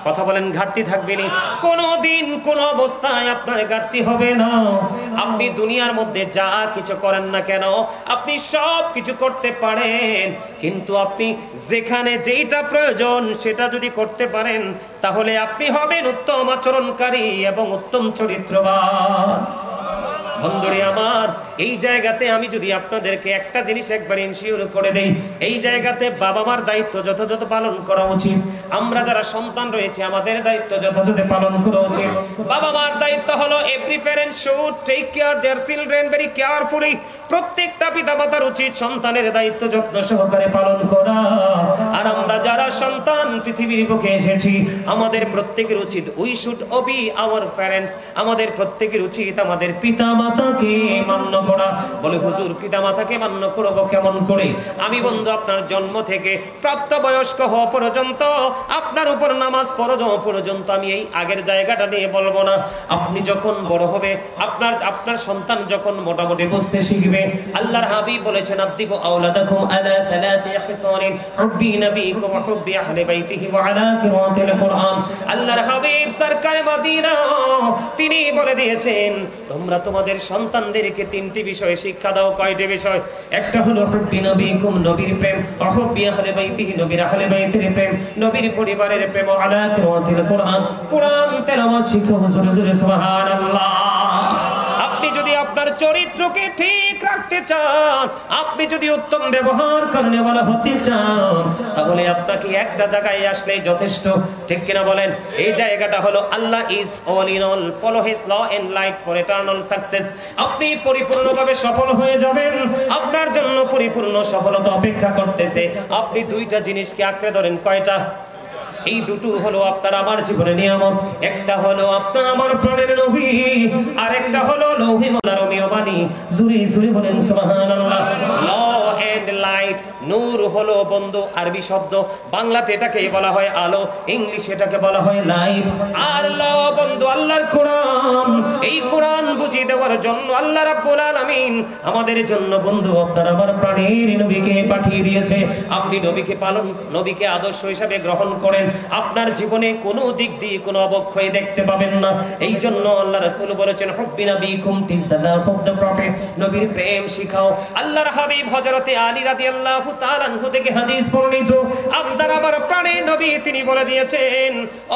কথা বলেন, ঘাটতি থাকবে না। কোনদিন কোন অবস্থায় আপনার ঘাটতি হবে না। আপনি দুনিয়ার মধ্যে যা কিছু করেন না কেন, আপনি সব কিছু করতে পারেন, কিন্তু আপনি যেখানে যেটা প্রয়োজন সেটা যদি করতে পারেন, তাহলে আপনি হবেন উত্তম আচরণকারী এবং উত্তম চরিত্রবান। বন্ধুরে আমার, এই জায়গাতে আমি যদি আপনাদেরকে একটা জিনিস একবার ইনশিওর করে দেই, এই জায়গাতে বাবা মার দায়িত্ব যথাযথ পালন করা উচিত। আমরা যারা সন্তান রয়েছে আমাদের দায়িত্ব যথাযথ পালন করা উচিত। বাবা মার দায়িত্ব হলো every parent should take care their children very carefully. প্রত্যেকটা পিতামাতার উচিত সন্তানের দায়িত্ব যত্ন সহকারে পালন করা। আর আমরা যারা সন্তান পৃথিবীর বুকে এসেছি, আমাদের প্রত্যেকের উচিত we should Obi our parents. আমাদের প্রত্যেকের উচিত আমাদের পিতামাতাকে মান্য করা। বলে হুজুর পিতামাতাকে মান্য করব কেমন করে? আমি বন্ধু আপনার জন্ম থেকে প্রাপ্তবয়স্ক হওয়া পর্যন্ত, আপনার উপর নামাজ ফরজ হওয়া পর্যন্ত আমি এই আগের জায়গাটা নিয়ে বলবো না। আপনি যখন বড় হবে, আপনার সন্তান যখন মোটামুটি বুঝতে শিখবে, আল্লাহর হাবিব বলেছেন আদিবু আওলাদাকুম আলা 3 খিসালিন হুব্বি নবিকুম হুব্ব হুব্বি আহলি বাইতিহি ওয়া আলা কিরাতিল কুরআন। আল্লাহর হাবিব সরকারে মদিনা তিনি বলে দিয়েছেন তোমরা তোমাদের সন্তানদেরকে তিনটি বিষয়ে শিক্ষা দাও। কয়টি বিষয়? একটা হলো হুব্বি নবীকুম, নবীর প্রেম, হুব্বি আহলি বাইতিহি, নবীর আহলে বাইতের প্রেম, নবীর পরিবারের প্রেম, আলা কিরাতিল কুরআন, কুরআন তেলাওয়াত শিখো। হুজুর সুবহানাল্লাহ। আপনি যদি আপনার চরিত্রকে ঠিক রাখতে চান, আপনি যদি উত্তম ব্যবহার করনে वाला হতে চান, তাহলে আপনাকে একটা জায়গায় আসলেই যথেষ্ট। ঠিক কিনা বলেন? এই জায়গাটা হলো Allah is all in all, follow his law and light for eternal success. আপনি পরিপূর্ণভাবে সফল হয়ে যাবেন, আপনার জন্য পরিপূর্ণ সফলতা অপেক্ষা করতেছে। আপনি দুইটা জিনিসকে আঁকড়ে ধরেন। কয়টা? এই দুটো হলো আপনার আমার জীবনের নিয়ামত। একটা হলো আপনার আমার প্রাণের নবী, আর একটা হলো লৌহে মোলার বাণী। জুরি জুরি বলেন সুবহানাল্লাহ। ল এন্ড লাইট, নূর হলো বন্ধু আরবি শব্দ, বাংলাতে এটাকে বলা হয় আলো, ইংলিশে এটাকে বলা হয় লাইট। আর ল বন্ধু আল্লাহর কোরআন। এই কোরআন বুঝিয়ে দেওয়ার জন্য আল্লাহ রাব্বুল আলামিন আমাদের জন্য বন্ধু আপনার আমার প্রাণের নবীকে পাঠিয়ে দিয়েছে। আপনি নবীকে পালন, নবীকে আদর্শ হিসেবে গ্রহণ করেন, আপনার জীবনে কোনো দিক দিয়ে কোনো অবক্ষয় দেখতে পাবেন না। এই জন্য আল্লাহ রাসূল বলেছেন হুব্বি নবীকুম টিজ দা লাভ অফ দ্য প্রফেট, নবীর প্রেম শিখাও। আল্লাহর হাবিব হযরতে আলী রাদিয়াল্লাহু তাআলা আনহু থেকে হাদিস বর্ণিত, আপনার আমার প্রাণের নবী তিনি বলে দিয়েছেন,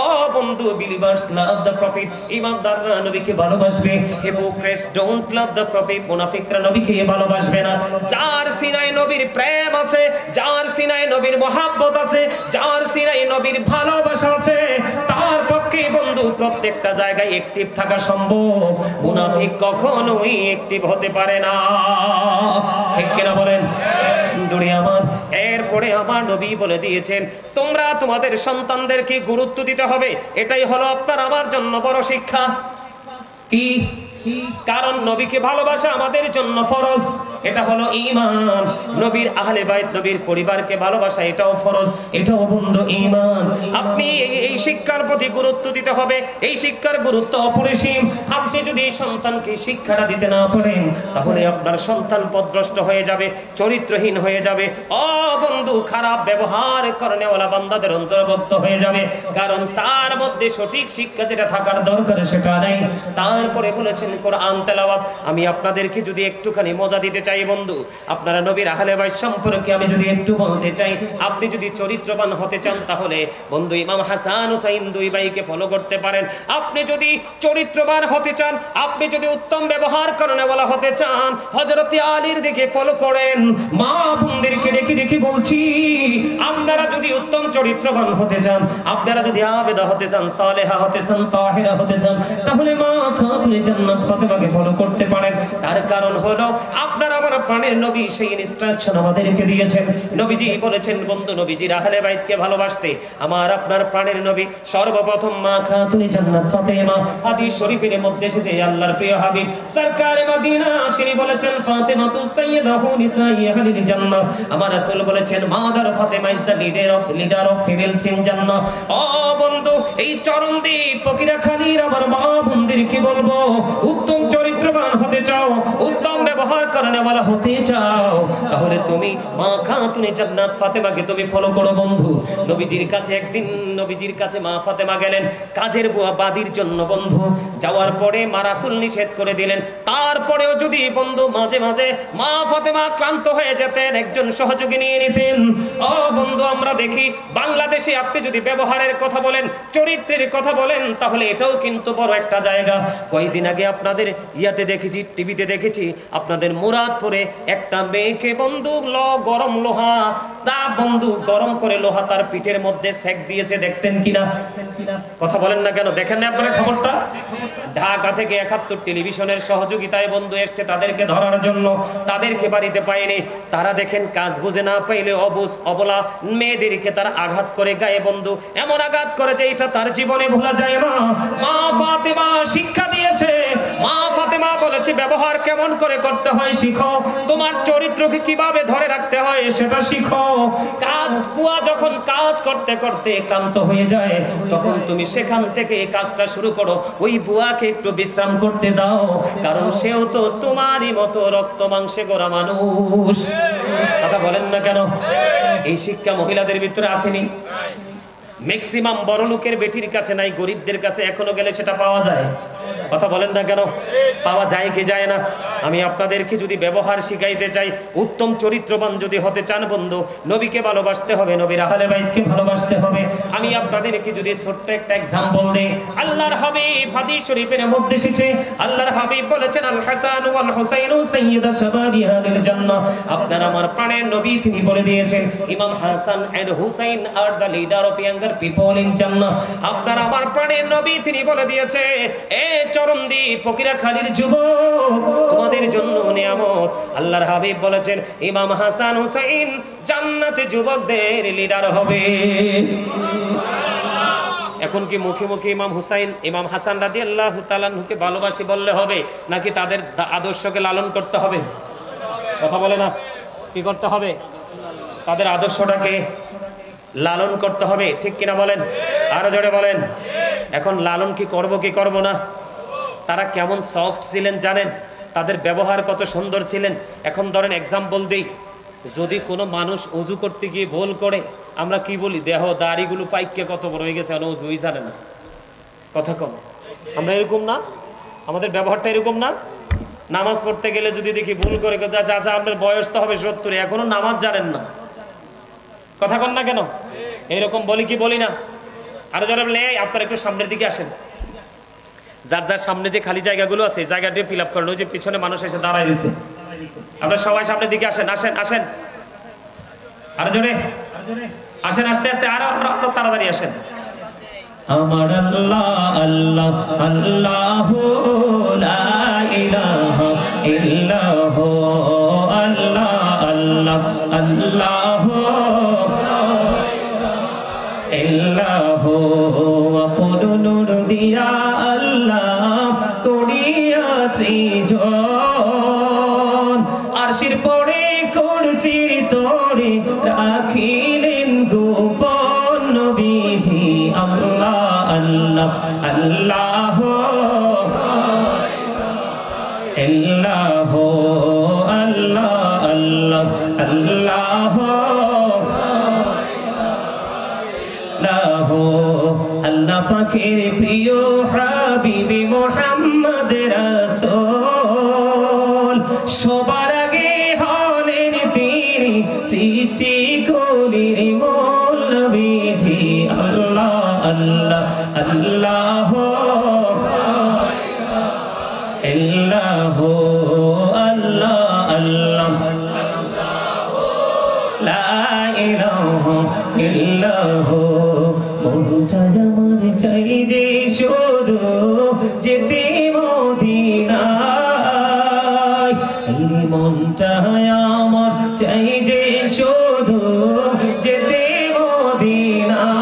ও বন্ধু বিলিভার্স লাভ দ্য প্রফেট, ঈমানদাররা নবীকে ভালোবাসবে। Hypocrites don't love the prophet, মুনাফিকরা নবীকে ভালোবাসবে না। যার সিনায় নবীর প্রেম আছে, যার সিনায় নবীর মহব্বত আছে, যার সিনায় নবীর ভালোবাসা আছে, তার পক্ষে বন্ধু প্রত্যেকটা জায়গায় অ্যাক্টিভ থাকা সম্ভব। মুনাফিক কখনোই অ্যাক্টিভ হতে পারে না। ঠিক কিনা বলেন? দুনিয়া আমার। এরপরে আমার নবী বলে দিয়েছেন তোমরা তোমাদের সন্তানদেরকে গুরুত্ব দিতে হবে। এটাই হলো আপনার আমার জন্য বড় শিক্ষা। কি? কারণ নবীকে ভালোবাসা আমাদের জন্য ফরজ, এটা হলো ঈমান। নবীর আহলে বাইত, নবীর পরিবারকে ভালোবাসা এটাও ফরজ, এটাও বন্ধু ঈমান। আপনি এই শিক্ষার প্রতি গুরুত্ব দিতে হবে। এই শিক্ষার গুরুত্ব অপরিসীম। আপনি যদি সন্তানকে শিক্ষাটা দিতে না পারেন, তাহলে আপনার সন্তান পথভ্রষ্ট হয়ে যাবে, চরিত্রহীন হয়ে যাবে, ও বন্ধু খারাপ ব্যবহার করনেওয়ালা বান্দাদের অন্তর্ভুক্ত হয়ে যাবে। কারণ তার মধ্যে সঠিক শিক্ষা যেটা থাকার দরকার সেটা নেই। তারপরে বলেছেন কোরআন তেলাওয়াত। আমি আপনাদেরকে যদি একটুখানি মজা দিতে চাই বন্ধু, আপনারা নবীর আহলে বাইত সম্পর্কে আমি যদি একটু বলতে চাই, আপনি যদি চরিত্রবান হতে চান তাহলে বন্ধু ইমাম হাসান হুসাইন দুই ভাইকে ফলো করতে পারেন। আপনি যদি চরিত্রবান হতে চান, আপনি যদি উত্তম ব্যবহার করনেওয়ালা হতে চান, হযরত আলীর দিকে ফলো করেন। মা বোনদেরকে ডেকে ডেকে বলছি, আপনারা যদি উত্তম চরিত্রবান হতে চান, আপনারা যদি আবেদা হতে চান, সালেহা হতে চান, তাহেরা হতে চান, তাহলে মা খাতুনে জান্নাত ফাতেমাকে ফলো করতে পারেন। তার কারণ হলো আপনার আমার প্রাণের নবী সেই ইনস্ট্রাকশন আমাদেরকে দিয়েছেন। নবীজি বলেছেন বন্ধু নবীজির আহলে বাইতকে ভালোবাসতে আমার আপনার প্রাণের নবী সর্বপ্রথম মা খাতুনে জান্নাত ফাতেমা। হাদিস শরীফের মধ্যে এসেছে আল্লাহর প্রিয় হাবিব সরকারে মদিনা তিনি বলেছেন ফাতেমাতু সাইয়্যিদাতু নিসাই আহলিল জান্নাহ। আমার রাসূল বলেছেন mother Fatema is the leader of females in জান্নাহ। ও বন্ধু এই চরণদ্বীপ ফকিরাখালীর আমার মা বোনদেরকে বলবো, উত্তম চরিত্রবান হতে চাও, উত্তম ব্যবহার করনেওয়ালা হতে চাও, তাহলে তুমি মা খাতুনে জান্নাত ফাতেমাকে তুমি ফলো করো বন্ধু। নবীজির কাছে একদিন নবীজির কাছে মা ফাতেমা গেলেন কাজের বুয়া বাদির জন্য বন্ধু। যাওয়ার পরে মা রাসূল নিষেধ করে দিলেন। তারপরেও যদি বন্ধু মাঝে মাঝে মা ফাতেমা ক্লান্ত হয়ে যেতেন, একজন সহযোগী নিয়ে নিতেন। ও বন্ধু আমরা দেখি বাংলাদেশে আপনি যদি ব্যবহারের কথা বলেন, চরিত্রের কথা বলেন, তাহলে এটাও কিন্তু বড় একটা জায়গা। কয়েকদিন আগে আপনাদের ইয়াতে দেখেছি, টিভিতে দেখেছি, আপনাদের মুরাদপুরে একটা মেয়েকে বন্ধু গরম লোহা তা বন্ধু গরম করে লোহা তার পিঠের মধ্যে সেক দিয়েছে। দেখছেন কিনা? কথা বলেন না কেন? দেখেন না আপনারা খবরটা? ঢাকা থেকে ৭১ টেলিভিশনের সহযোগিতায় বন্ধু এসছে তাদেরকে ধরার জন্য, তাদেরকে বাড়িতে পায়নি। তারা দেখেন কাজ বুঝে না পাইলে অবুঝ অবলা মেয়েদেরকে তারা আঘাত করে গায়ে বন্ধু, এমন আঘাত করে যে এটা তার জীবনে ভোলা যায় না। মা ফাতেমা শিক্ষা দিয়েছে, মা ফাতেমা বলেছে ব্যবহার কেমন করে করতে হয় শিখো, তোমার চরিত্রকে কিভাবে ধরে রাখতে হয় সেটা শিখো। কাজ বুয়া যখন কাজ করতে করতে ক্লান্ত হয়ে যায়, তখন তুমি সেখান থেকে কাজটা শুরু করো। ওই বুয়াকে একটু বিশ্রাম করতে দাও, কারণ সেও তো তোমারই মতো রক্ত মাংসে গড়া মানুষ। কথা বলেন না কেন? এই শিক্ষা মহিলাদের ভিতরে আসেনি? ম্যাক্সিমাম বড় লোকের বেটির কাছে নাই, গরিবদের কাছে এখনো গেলে সেটা পাওয়া যায়। কথা বলেন না কেন? পাওয়া যায় কি যায় না? আমি আপনাদেরকে যদি ব্যবহার শিখাইতে চাই, উত্তম চরিত্রবান যদি হতে চান বন্ধু, নবীকে ভালোবাসতে হবে, নবীর আহলে বাইতকে ভালোবাসতে হবে। আমি আপনাদেরকে যদি ছোট্ট একটা एग्जांपल দেই, আল্লাহর হাবিব হাদিস শরীফের মধ্যে এসেছে, আল্লাহর হাবিব বলেছেন আল হাসান ওয়াল হুসাইন সাইয়্যিদা শাবাবি আহলিল জান্নাহ। আপনার আমার প্রাণের নবী তিনি বলে দিয়েছেন, Imam Hasan and Husain are the leader of younger people in Jannah. আপনার আমার প্রাণের নবী তিনি বলে দিয়েছে, এ চরমদি ফকিরাখালীর যুবক, তোমাদের জন্য নিয়ামত। আল্লাহর হাবিব বলেছেন ইমাম হাসান হুসাইন জান্নাতে যুবকদের লিডার হবে। এখন কি মুখে মুখে ইমাম হুসাইন ইমাম হাসান রাদিয়াল্লাহু তাআলা আনহুকে ভালোবাসি বললে হবে, নাকি তাদের আদর্শকে লালন করতে হবে? কথা বলে না, কি করতে হবে? তাদের আদর্শটাকে লালন করতে হবে, ঠিক কিনা বলেন? আরো জোরে বলেন। এখন লালন কি করব কি করব না? তারা কেমন সফট ছিলেন জানেন? তাদের ব্যবহার কত সুন্দর ছিলেন। এখন ধরেন एग्जांपल দেই, যদি কোনো মানুষ ওযু করতে গিয়ে ভুল করে, আমরা কি বলি? দেহ দাড়িগুলো পাইকে কত বড় হয়ে গেছে, ওযুই জানে না। কথা কম, আমরা এরকম না? আমাদের ব্যবহারটা এরকম না? নামাজ পড়তে গেলে যদি দেখি ভুল করে, চাচা আপনার বয়স তো হবে 70, এখনো নামাজ জানেন না। কথা কন না কেন? এরকম বলি কি বলি না? আর যারা বলে আপনারা একটু সামনের দিকে আসেন, যার যার সামনে যে খালি জায়গাগুলো আছে জায়গাটি ফিল আপ করেন। ওই যে পিছনে মানুষ এসে দাঁড়ায় রয়েছে, আপনারা সবাই সামনের দিকে আসেন, আসেন আসেন, আরো জোরে আসেন, আস্তে আস্তে, আরো আপনারা তাড়াতাড়ি আসেন। আমার আল্লাহ আল্লাহ আল্লাহু লা ইলাহা ইল্লাহু আল্লাহ আল্লাহ আল্লাহু ইল্লাহু আপন নূর দিয়া আল্লাহ করিয়া সৃজন, আরশির পরে কুরসির তরে রাখিলেন গোপন নবীজি। আল্লাহ আল্লাহ আল্লাহ ইল্লাহু আল্লাহ আল্লাহ আল্লাহ আল্লাহ পাকের প্রিয় হাবিবি মুহাম্মদ রাসূল, সবার আগে হলেন তিনি সৃষ্টি কুলের মূল নবীজি। আল্লাহ আল্লাহ আল্লাহ ইল্লাহু আল্লাহ আল্লাহ লা ইলাহা ইল্লাহু। মনটা আমার চাই যে শুধু যেতে মদিনায়, এই মনটা আমার চাই যে শুধু যেতে মদিনায়।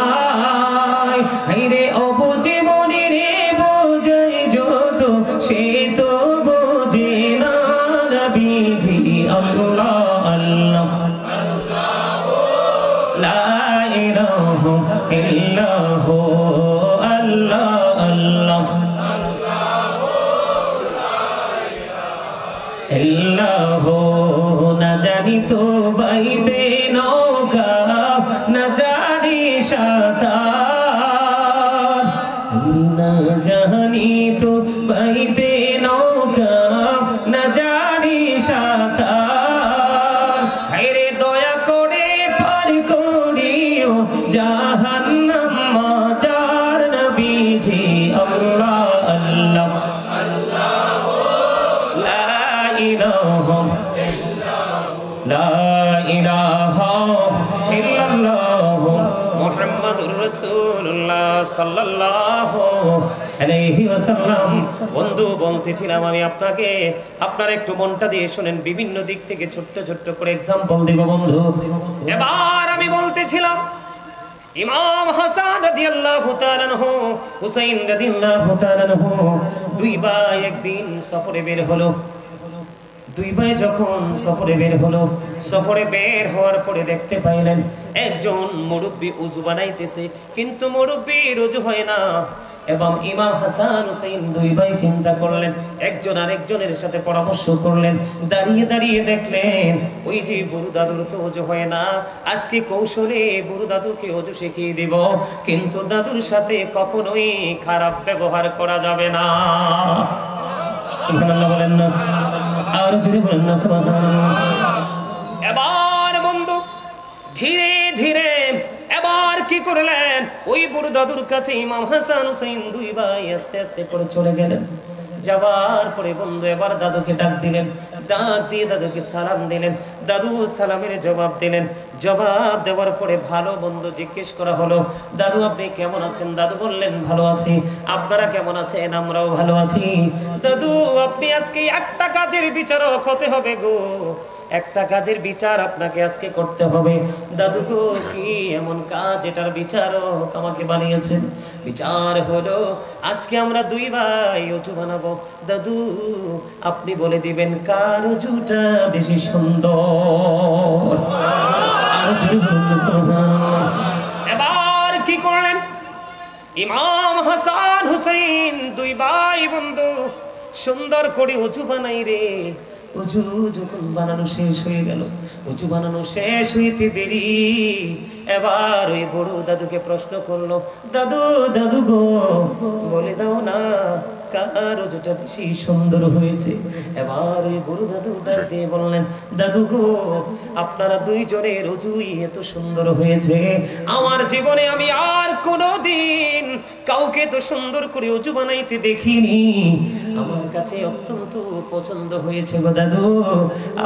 রে অবুঝে মনে রে বোঝাই যত, সে তো বোঝে না নবীজি। আল্লাহ আল্লাহ লা ইলাহা ইল্লাহু আল্লাহ আল্লাহ ইল্লাহু। না জানি তো বাইতে নৌকা, না জানি সাঁতার, না জানি তো বাইতে নৌকা, না জানি সাঁতার। হায়রে দয়া করে পার করিও জাহান্নাম মাজার নবীজি। আল্লাহ আল্লাহ লা ইলাহা লা ইলাহা ইল্লাল্লাহ মুহাম্মাদুর রাসূলুল্লাহ সাল্লাল্লাহু আলাইহি ওয়াসাল্লাম। বন্ধু বলতেছিলাম আমি আপনাকে, আপনারা একটু মনটা দিয়ে শুনেন, বিভিন্ন দিক থেকে ছোট্ট ছোট্ট করে एग्जांपल দেব বন্ধু। এবার আমি বলতেছিলাম ইমাম হাসান রাদিয়াল্লাহু তাআলা আনহু, হুসাইন রাদিয়াল্লাহু তাআলা আনহু, দুই ভাই একদিন সফরে বের হলো। দুই ভাই যখন সফরে বের হলো, সফরে বের হওয়ার পরে দেখতে পাইলেন একজন মুরব্বি উযু বানাইতেছে, কিন্তু মুরব্বির উযু হয় না। এবং ইমাম হাসান হুসাইন দুই ভাই চিন্তা করলেন, একজন আরেকজনের সাথে পরামর্শ করলেন, দাঁড়িয়ে দাঁড়িয়ে দেখলেন ওই যে বুড়ো দাদুর তো ওযু হয় না, আজকে কৌশলে বুড়ো দাদুকে ওযু শিখিয়ে দিব, কিন্তু দাদুর সাথে কখনোই খারাপ ব্যবহার করা যাবে না। সুবহানাল্লাহ বলেন না, আর জোরে বলেন না সুবহানাল্লাহ। এবার বন্ধু ধীরে ধীরে এবার কি করলেন, ওই বুড়ো দাদুর কাছে ইমাম হাসান হুসাইন দুই ভাই আস্তে আস্তে করে চলে গেলেন। যাবার পরে বন্ধু এবার দাদুকে ডাক দিলেন, ডাক দিয়ে দাদুকে সালাম দিলেন। দাদু সালামের জবাব দিলেন। জবাব দেওয়ার পরে ভালো বন্ধু জিজ্ঞেস করা হলো, দাদু আপনি কেমন আছেন? দাদু বললেন ভালো আছি। আপনারা কেমন আছেন? আমরাও ভালো আছি। দাদু আপনি আজকে একটা কাজের বিচারক হতে হবে গো, একটা কাজের বিচার আপনাকে আজকে করতে হবে। দাদু গো কি এমন কাজ এটার বিচারক আমাকে বানিয়েছেন? বিচার হলো আজকে আমরা দুই ভাই ওযু বানাবো। দাদু আপনি বলে দিবেন কার ওযুটা বেশি সুন্দর। আর সুবহানাল্লাহ। এবার কি করলেন, ইমাম হাসান হুসাইন দুই ভাই বন্ধু সুন্দর করে ওযু বানাই রে। ওযু যখন বানানো শেষ হয়ে গেল, ওযু বানানো শেষ হইতে দেরি, এবার ওই বড় দাদুকে প্রশ্ন করলো, দাদু দাদু গো বলে দাও না কার ওযুটা বেশি সুন্দর হয়েছে? এবার ওই বড় দাদু ডাক দিয়ে বললেন, দাদু গো আপনারা দুইজনের ওযুই এত সুন্দর হয়েছে, আমার জীবনে আমি আর কোনোদিন কাউকে তো সুন্দর করে ওযু বানাইতে দেখিনি, আমার কাছে অত্যন্ত পছন্দ হয়েছে গো দাদু,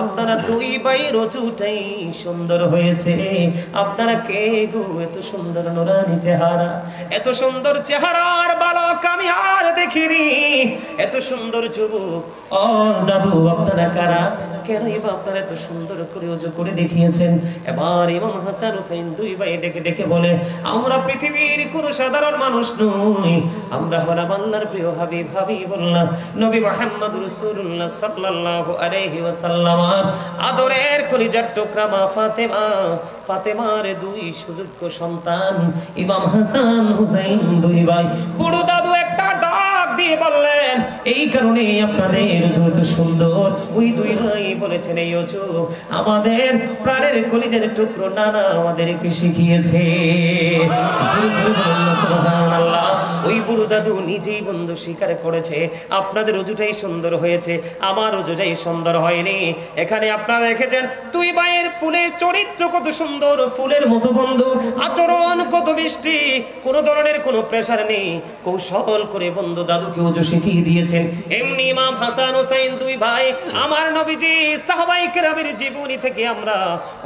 আপনারা দুই ভাইয়ের ওযুটাই সুন্দর হয়েছে। আপনারা কে গো এত সুন্দর নুরানি চেহারা, এত সুন্দর চেহারার বালক আমি আর দেখিনি, এত সুন্দর যুবক ও দাদু আপনারা কারা? কেনই বা আপনারা এত সুন্দর করে ওযু করে দেখিয়েছেন? এবার ইমাম হাসান হুসাইন দুই ভাই ডেকে ডেকে বলে, আমরা পৃথিবীর কোনো সাধারণ মানুষ নই, আমরা হলাম আল্লাহর প্রিয় হাবিব হাবিবুল্লাহ নবী মুহাম্মদ রাসূলুল্লাহ সাল্লাল্লাহু আলাইহি ওয়াসাল্লাম আদরের কলিজার টুকরা মা ফাতেমা, ফাতেমার দুই সুযোগ্য সন্তান ইমাম হাসান হুসাইন দুই ভাই। বুড়ো দাদু একটা ডাক দিয়ে বললেন, এই কারণে আপনাদের যত সুন্দর, ওই দুই ভাই বলেছেন এই ওযু আমাদের প্রাণের কলিজার টুকরো নানা আমাদেরকে শিখিয়েছে। সুবহানাল্লাহ। ওই বুড়ো দাদু নিজেই বন্ধু স্বীকার করেছে, আপনাদের ওযুটাই সুন্দর হয়েছে, আমার ওযুটাই সুন্দর হয়নি। এখানে আপনারা দেখেছেন দুই ভাইয়ের ফুলের চরিত্র কত সুন্দর, ফুলের মতো বন্ধু, আচরণ কত মিষ্টি, কোন ধরনের কোনো প্রেসার নেই, কৌশল করে বন্ধু দাদুকে ওযু শিখিয়ে দিয়েছেন। এমনি ইমাম হাসান হুসাইন দুই ভাই আমার নবীজি সাহাবায়ে কেরামের জীবনী থেকে আমরা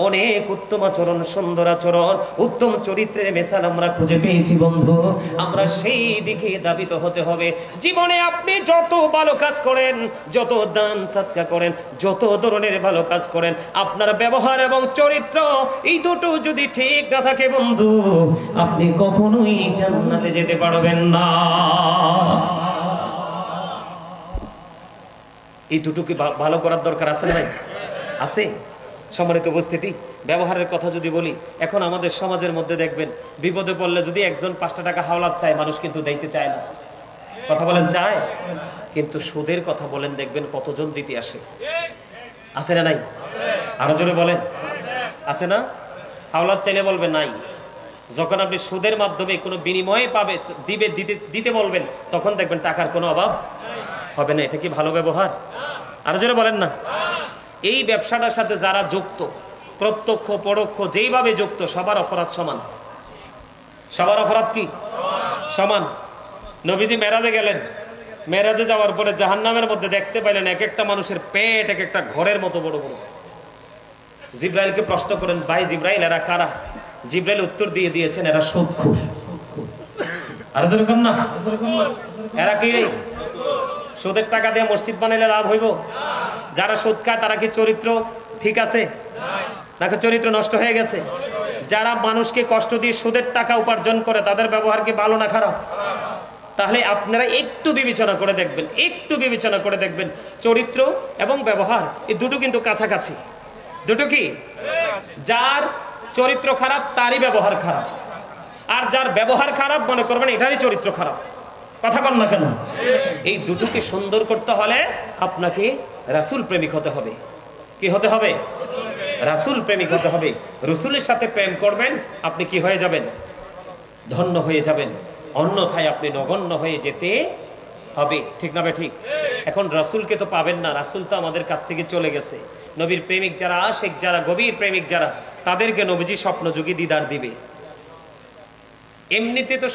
অনেক উত্তম আচরণ, সুন্দর আচরণ, উত্তম চরিত্রের মিসাল আমরা খুঁজে পেয়েছি বন্ধু। আমরা সেই দিকে দাবিত হতে হবে। জীবনে আপনি যত ভালো কাজ করেন, যত দান সদকা করেন, যত ধরনের ভালো কাজ করেন, আপনার ব্যবহার এবং চরিত্র এই দুটো যদি ঠিক না থাকে বন্ধু, আপনি কখনোই জান্নাতে যেতে পারবেন না। এই দুটোকে ভালো করার দরকার আছে না ভাই? আছে। সম্মানিত উপস্থিতি, ব্যবহারের কথা যদি বলি, এখন আমাদের সমাজের মধ্যে দেখবেন বিপদে পড়লে যদি একজন 5 টাকা হাওলাত চায়, মানুষ কিন্তু দিতে চায় না। কথা বলেন চায়, কিন্তু সুদের কথা বলেন দেখবেন কতজন দিতে আসে। আছে না নাই? আরো জোরে বলেন, আছে না? হাওলাত চাইলে বলবে নাই। যখন আপনি সুদের মাধ্যমে কোনো বিনিময়ে পাবে দিবে, দিতে বলবেন, তখন দেখবেন টাকার কোনো অভাব হবে না। এটা কি ভালো ব্যবহার? আরো জোরে বলেন না। এই ব্যবসাটার সাথে যারা যুক্ত, প্রত্যক্ষ পরোক্ষ যেইভাবে যুক্ত, সবার অপরাধ সমান। সবার অপরাধ কি সমান? নবীজি মেরাজে গেলেন, মেরাজে যাওয়ার পরে জাহান্নামের মধ্যে দেখতে পাইলেন এক একটা মানুষের পেট এক একটা ঘরের মতো বড় বড়। জিব্রাইলকে প্রশ্ন করেন, ভাই জিব্রাইল এরা কারা? জিব্রাইল উত্তর দিয়ে দিয়েছেন, এরা সুদখোর। আর যেরকম না, এরা কি সুদের টাকা দিয়ে মসজিদ বানাইলে লাভ হইব? যারা সুদ খায় তারা কি চরিত্র ঠিক আছে নাকি চরিত্র নষ্ট হয়ে গেছে? যারা মানুষকে কষ্ট দিয়ে সুদের টাকা উপার্জন করে তাদের ব্যবহার কি ভালো না খারাপ? তাহলে আপনারা একটু বিবেচনা করে দেখবেন, একটু বিবেচনা করে দেখবেন, চরিত্র এবং ব্যবহার এই দুটো কিন্তু কাছাকাছি। দুটো কি? যার চরিত্র খারাপ তারই ব্যবহার খারাপ, আর যার ব্যবহার খারাপ মনে করবেন এটারই চরিত্র খারাপ। কথা বল না কেন? এই দুটোকে সুন্দর করতে হলে আপনাকে রাসূল প্রেমিক হতে হবে। কি হতে হবে? রাসূল প্রেমিক হতে হবে। রাসূলের সাথে প্রেম করবেন, আপনি কি হয়ে যাবেন? ধন্য হয়ে যাবেন। অন্যথায় আপনি নগণ্য হয়ে যেতে হবে। ঠিক না ঠিক? এখন রাসূলকে তো পাবেন না, রাসূল তো আমাদের কাছ থেকে চলে গেছে। নবীর প্রেমিক যারা, আশিক যারা, গভীর প্রেমিক যারা, তাদেরকে নবীজি স্বপ্নযোগী দিদার দিবে। এমনিতে তো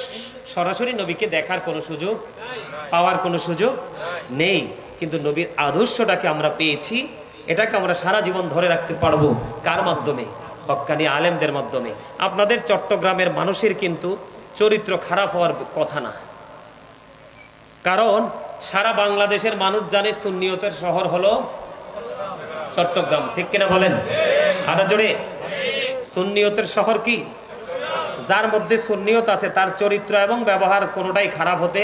সরাসরি নবীকে দেখার কোনো সুযোগ, পাওয়ার কোনো সুযোগ নেই, কিন্তু নবীর আদর্শটাকে আমরা পেয়েছি, এটাকে আমরা সারা জীবন ধরে রাখতে পারবো। কার মাধ্যমে? হক্কানি আলেমদের মাধ্যমে। আপনাদের চট্টগ্রামের মানুষের কিন্তু চরিত্র খারাপ হওয়ার কথা না, কারণ সারা বাংলাদেশের মানুষ জানে সুন্নিয়তের শহর হলো চট্টগ্রাম। ঠিক কিনা বলেন? আরো জোরে, সুন্নিয়তের শহর কি? যার মধ্যে সুন্নিয়ত আছে তার চরিত্র এবং ব্যবহার কোনোটাই খারাপ হতে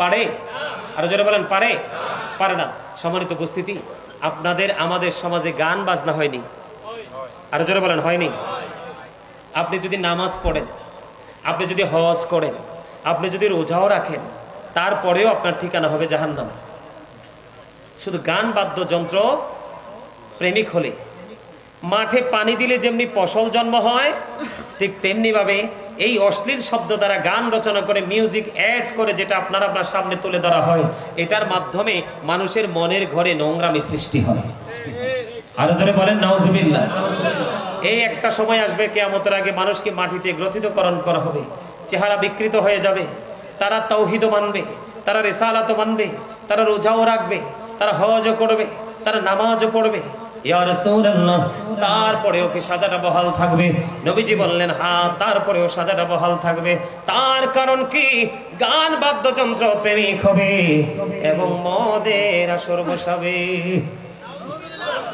পারে? আরো জোরে বলেন, পারে? পারে না। সম্মানিত উপস্থিতি, আপনাদের আমাদের সমাজে গান বাজনা হয়নি? আরো জোরে বলেন, হয়নি? আপনি যদি নামাজ পড়েন, আপনি যদি হজ করেন, আপনি যদি রোজাও রাখেন, তারপরেও আপনার ঠিকানা হবে জাহান্নাম। শুধু গান বাদ্যযন্ত্র প্রেমিক হলে, মাঠে পানি দিলে যেমনি ফসল জন্ম হয়, ঠিক তেমনি ভাবে এই অশ্লীল শব্দ দ্বারা গান রচনা করে, মিউজিক অ্যাড করে, যেটা আপনার সামনে তুলে ধরা হয়, এটার মাধ্যমে মানুষের মনের ঘরে নোংরামি সৃষ্টি হয়। আরো জোরে বলেন নাউজুবিল্লাহ। এই একটা সময় আসবে কিয়ামতের আগে মানুষকে মাটিতে গ্রথিতকরণ করা হবে, চেহারা বিকৃত হয়ে যাবে। তারা তাওহীদও মানবে, তারা রিসালাতও মানবে, তারা রোজাও রাখবে, তারা হজও করবে, তারা নামাজও পড়বে, ইয়া রাসূলুল্লাহ, তারপরেও কি সাজাটা বহাল থাকবে? নবীজি বললেন, হ্যাঁ, তারপরেও সাজাটা বহাল থাকবে। তার কারণ কি? গান বাদ্যযন্ত্র প্রেমিক হবে এবং মদের আসর বসাবে।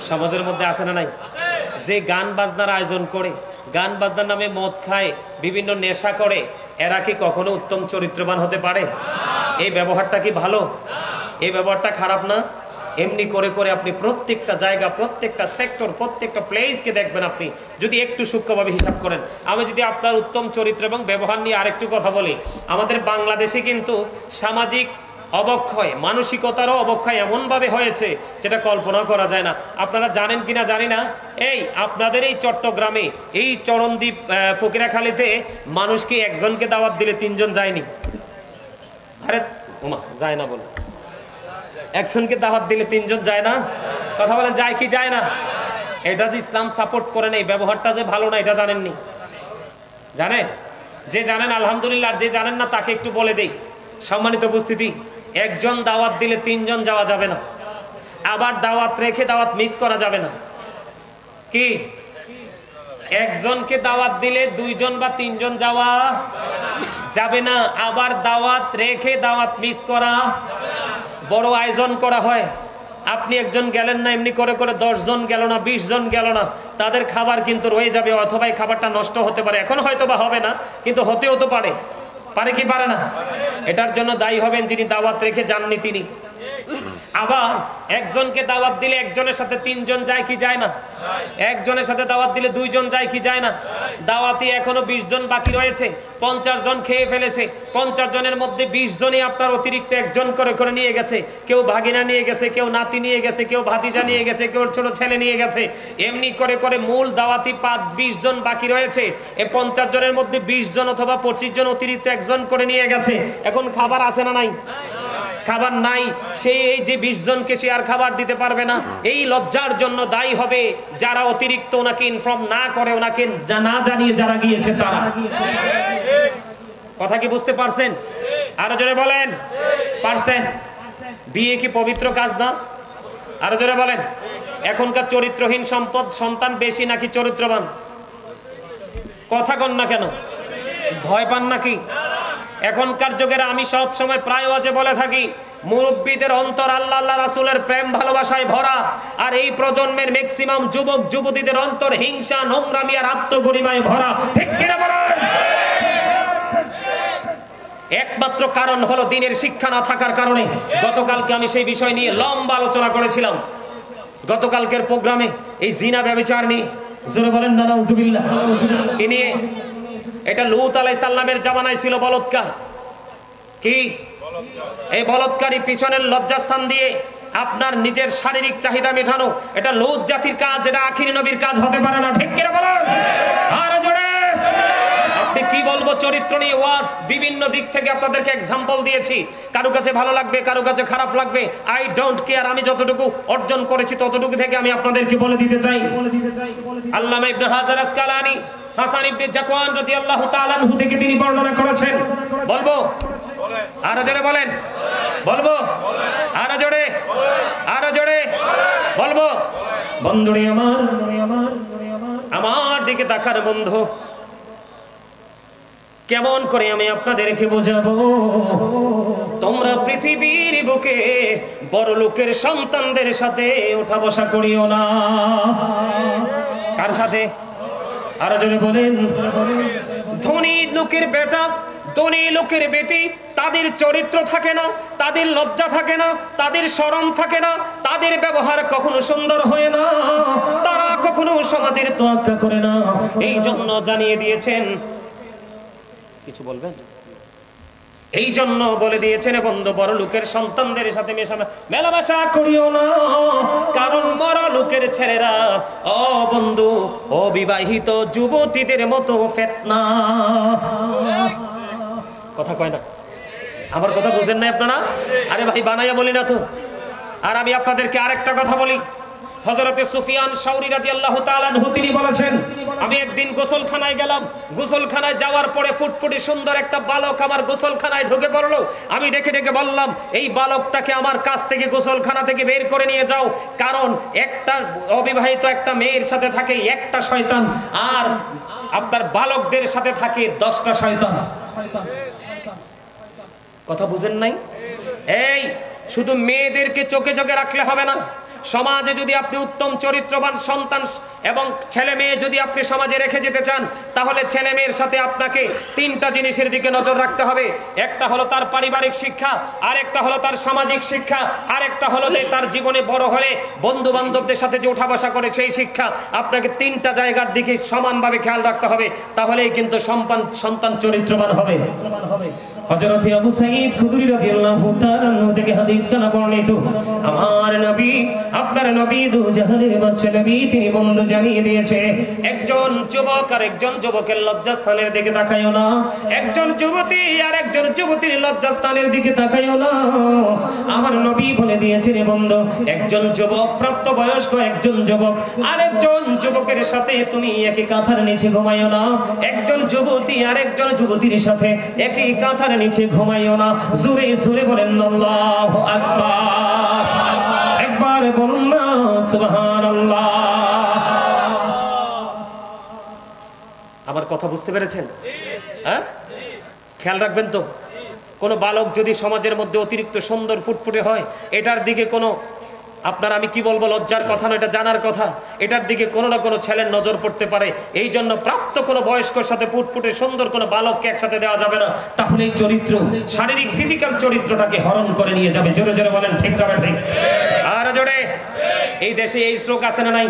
সমাজের মধ্যে আছে না নাই? যে গান বাজনার আয়োজন করে, গান বাজনার নামে মদ খায়, বিভিন্ন নেশা করে, এরা কি কখনো উত্তম চরিত্রবান হতে পারে? এই ব্যবহারটা কি ভালো? এই ব্যবহারটা খারাপ না? এমনি করে করে আপনি প্রত্যেকটা জায়গা, প্রত্যেকটা সেক্টর, প্রত্যেকটা প্লেসকে দেখবেন। আপনি যদি একটু সূক্ষ্মভাবে হিসাব করেন, আমি যদি আপনার উত্তম চরিত্র এবং ব্যবহার নিয়ে আরেকটু কথা বলি, আমাদের বাংলাদেশে কিন্তু সামাজিক অবক্ষয়, মানসিকতারও অবক্ষয় এমনভাবে হয়েছে যেটা কল্পনা করা যায় না। আপনারা জানেন কিনা জানি না, এই আপনাদের এই চট্টগ্রামে, এই চরণদ্বীপ ফকিরাখালীতে মানুষকে একজনকে দাওয়াত দিলে 3 জন যায়নি। আরে ওমা, যায় না বলে, একজনকে দাওয়াত দিলে 3 জন যায় না? কথা বলেন, যায় কি যায় না? এটা যে ইসলাম সাপোর্ট করে না, এই ব্যবহারটা যে ভালো না, এটা জানেননি? জানেন? যে জানেন আলহামদুলিল্লাহ, আর যে জানেন না তাকে একটু বলে দেই। সম্মানিত উপস্থিতি, একজন দাওয়াত দিলে 3 জন যাওয়া যাবে না, আবার দাওয়াত রেখে দাওয়াত মিস করা যাবে না। কি? একজনকে দাওয়াত দিলে 2 জন বা 3 জন যাওয়া যাবে না, আবার দাওয়াত রেখে দাওয়াত মিস করা। বড় আয়োজন করা হয়, আপনি একজন গেলেন না, এমনি করে করে 10 জন গেল না, 20 জন গেল না, তাদের খাবার কিন্তু রয়ে যাবে, অথবা এই খাবারটা নষ্ট হতে পারে। এখন হয়তো বা হবে না, কিন্তু হতেও তো পারে। পারে কি পারে না? এটার জন্য দায়ী হবেন যিনি দাওয়াত রেখে যাননি তিনি। আবার একজনকে দাওয়াত দিলে একজনের সাথে 3 জন যায় কি যায় না? একজনের সাথে দাওয়াত দিলে 2 জন যায় কি যায় না? দাওয়াতি এখনো 20 জন বাকি রয়েছে, 50 জন খেয়ে ফেলেছে। 50 জনের মধ্যে 20 জনই আপনার অতিরিক্ত একজন করে করে নিয়ে গেছে। কেউ ভাগিনা নিয়ে গেছে, কেউ নাতি নিয়ে গেছে, কেউ ভাতিজা নিয়ে গেছে, কেউ ছোট ছেলে নিয়ে গেছে। এমনি করে করে মূল দাওয়াতি 20 জন বাকি রয়েছে। এই 50 জনের মধ্যে 20 জন অথবা 25 জন অতিরিক্ত একজন করে নিয়ে গেছে। এখন খাবার আছে না নাই? খাবার নাই। সেই এই যে 20 জনকে সে আর খাবার দিতে পারবে না। এই লজ্জার জন্য দায়ী হবে যারা অতিরিক্ত ওনাকে ইনফর্ম না করে, ওনাকে না জানিয়ে যারা গিয়েছে তারা। কথা কি বুঝতে পারছেন? আরো জোরে বলেন, পারছেন? বিয়ে কি পবিত্র কাজ না? আরো জোরে বলেন। এখনকার চরিত্রহীন সন্তান বেশি নাকি চরিত্রবান? কথা কন না কেন? ভয় পান নাকি? এখনকার যুগের, আমি সব সময় প্রায় ওয়াজে বলে থাকি, মুরব্বীদের অন্তর আল্লাহ আল্লাহ রাসূলের প্রেম ভালোবাসায় ভরা, আর এই প্রজন্মের ম্যাক্সিমাম যুবক যুবতীদের অন্তর হিংসা, নোংরামি আর আত্মগরিমায় ভরা। ঠিক কিনা বলেন? একমাত্র কারণ হলো দিনের শিক্ষা না থাকার কারণে। গতকালকে আমি সেই বিষয় নিয়ে লম্বা আলোচনা করেছিলাম। গতকালকের প্রোগ্রামে এই জিনা ব্যভিচার নিয়ে, জোরে বলেন না নাউজুবিল্লাহ, এ নিয়ে। এটা লূত আলাইহিস সালামের জামানায় ছিল বলৎকার। কি? এই বলৎকারী পিছনের লজ্জাস্থান দিয়ে আপনার নিজের শারীরিক চাহিদা মেটানো, এটা লূত জাতির কাজ, এটা আখিরি নবীর কাজ হতে পারে না। ঠিক কিনা বলেন? আরো জোরে। আপনি কি বলবো চরিত্র নিয়ে ওয়াজ বিভিন্ন দিক থেকে আপনাদেরকে এক্সাম্পল দিয়েছি। কারো কাছে ভালো লাগবে, কারো কাছে খারাপ লাগবে, আই ডোন্ট কেয়ার। আমি যতটুকু অর্জন করেছি ততটুকু থেকে আমি আপনাদেরকে বলে দিতে চাই। আল্লামা ইবনে হাজার আসকালানী হাসান ইবনে জাকওয়ান রাদিয়াল্লাহু তাআলা আনহু থেকে তিনি বর্ণনা করেছেন। বলবো? আরো জোরে বলেন। বলবো? আরো জোরে, আরো জোরে বলবো। বন্ধুরে আমার, আমার দিকে তাকার বন্ধু, কেমন করে আমি আপনাদেরকে বোঝাবো? তোমরা পৃথিবীর বুকে বড় লোকের সন্তানদের সাথে ওঠা বসা করিও না। কার সাথে? আরো জোরে বলেন। ধনী লোকের বেটা, ধনী লোকের বেটি, তাদের চরিত্র থাকে না, তাদের লজ্জা থাকে না, তাদের শরম থাকে না, তাদের ব্যবহার কখনো সুন্দর হয় না, তারা কখনো সমাজের তোয়াক্কা করে না। এই জন্য জানিয়ে দিয়েছেন, কিছু বলবেন? এই জন্য বলে দিয়েছেন বন্ধু, বড় লোকের সন্তানদের সাথে মেলামেশা করিও না, কারণ বড় লোকের ছেলেরা ও বন্ধু অবিবাহিত যুবতীদের মতো ফিতনা। কথা কয় না? আমার কথা বুঝেন না আপনারা? আরে ভাই বানাইয়া বলি না তো। আর আমি আপনাদেরকে আরেকটা কথা বলি। হযরতে সুফিয়ান সাউরি রাদিয়াল্লাহু তাআলা আনহু তিনি বলেছেন, আমি একদিন গোসলখানায় গেলাম, গোসলখানায় যাওয়ার পরে ফুটফুটে সুন্দর একটা বালক আমার গোসলখানায় ঢুকে পড়লো। আমি দেখে দেখে বললাম, এই বালকটাকে আমার কাছ থেকে গোসলখানা থেকে বের করে নিয়ে যাও, কারণ একটা অবিবাহিত একটা মেয়ের সাথে থাকে একটা শয়তান, আর আপনার বালকদের সাথে থাকে 10টা শয়তান। কথা বুঝেন নাই? এই শুধু মেয়েদেরকে চোখে চোখে রাখলে হবে না। সমাজে যদি আপনি উত্তম চরিত্রবান সন্তান এবং ছেলে মেয়ে যদি আপনি সমাজে রেখে যেতে চান, তাহলে ছেলে মেয়ের সাথে আপনাকে 3টা জিনিসের দিকে নজর রাখতে হবে। একটা হলো তার পারিবারিক শিক্ষা, আরেকটা হলো তার সামাজিক শিক্ষা, আরেকটা হলো যে তার জীবনে বড় হলে বন্ধু বান্ধবদের সাথে যে উঠা বসা করে সেই শিক্ষা। আপনাকে 3টা জায়গার দিকে সমানভাবে খেয়াল রাখতে হবে, তাহলেই কিন্তু সন্তান চরিত্রবান হবে। হযরত আবু সাঈদ খুদরি রাদিয়াল্লাহু তাআলা থেকে হাদিস কানা বর্ণিত, আমার নবী আপনার নবী দুজাহানের বাদশা নবী তিনি বন্ধু জানিয়ে দিয়েছে, একজন যুবক আর একজন যুবকের লজ্জাস্থানের দিকে তাকায়ও না, একজন যুবতী আর একজন যুবতীর লজ্জাস্থানের দিকে তাকায়ও না। আমার নবী বলে দিয়েছেন বন্ধু, একজন যুবক প্রাপ্তবয়স্ক একজন যুবক আরেকজন যুবকের সাথে তুমি একই কাঁথার নিচে ঘুমাইও না, একজন যুবতী আর একজন যুবতীর সাথে একই কাঁথার নিচে ঘুমাইও না। জোরে জোরে বলেন আল্লাহু আকবার। একবার বলুন না সুবহানাল্লাহ। আমার কথা বুঝতে পেরেছেন? হ্যাঁ, খেয়াল রাখবেন তো। কোনো বালক যদি সমাজের মধ্যে অতিরিক্ত সুন্দর ফুটফুটে হয়, এটার দিকে কোনো আপনার আমি কি বলবো লজ্জার কথা না, এটা জানার কথা, এটার দিকে কোনো না কোনো ছেলের নজর পড়তে পারে। এই জন্য প্রাপ্ত কোনো বয়স্কর সাথে ফুটফুটে সুন্দর কোনো বালককে একসাথে দেওয়া যাবে না, তাহলে এই চরিত্র শারীরিক ফিজিক্যাল চরিত্রটাকে হরণ করে নিয়ে যাবে। জোরে জোরে বলেন ঠিক না ঠিক? আর জোরে। এই দেশে এই রোগ আছে না নাই?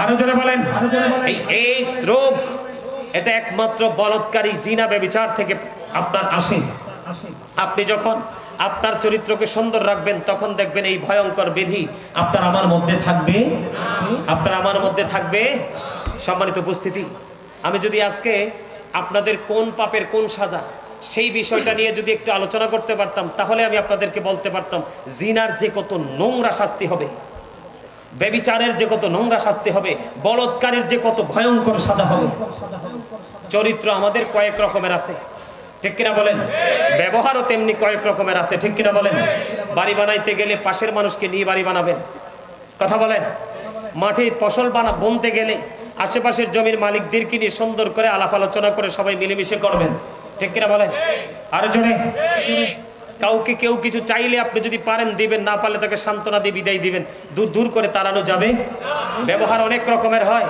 আরো জোরে বলেন। এই রোগ এটা একমাত্র বলৎকারী জিনা ব্যভিচার থেকে আপনার আসে। আপনি যখন আপনার চরিত্রকে সুন্দর রাখবেন, তখন দেখবেন এই ভয়ঙ্কর বিধি আপনার আমার মধ্যে থাকবে, আপনার আমার মধ্যে থাকবে। সম্মানিত উপস্থিতি, আমি যদি আজকে আপনাদের কোন পাপের কোন সাজা সেই বিষয়টা নিয়ে যদি একটু আলোচনা করতে পারতাম, তাহলে আমি আপনাদেরকে বলতে পারতাম জিনার যে কত নোংরা শাস্তি হবে, ব্যভিচারের যে কত নোংরা শাস্তি হবে, বলৎকারের যে কত ভয়ঙ্কর সাজা হবে। চরিত্র আমাদের কয়েক রকমের আছে, ঠিক কিনা বলেন? ব্যবহারও তেমনি কয়েক রকমের আছে, ঠিক কিনা বলেন? বাড়ি বানাইতে গেলে পাশের মানুষকে নিয়ে বাড়ি বানাবেন, কথা বলেন। মাঠে ফসল বুনতে গেলে আশেপাশের জমির মালিকদেরকে নিয়ে সুন্দর করে আলাপ আলোচনা করে সবাই মিলেমিশে করবেন, ঠিক কিনা বলেন? আরো জোরে। কাউকে কেউ কিছু চাইলে আপনি যদি পারেন দিবেন, না পারলে তাকে সান্ত্বনা দিয়ে বিদায় দিবেন, দূর দূর করে তাড়ানো যাবে। ব্যবহার অনেক রকমের হয়,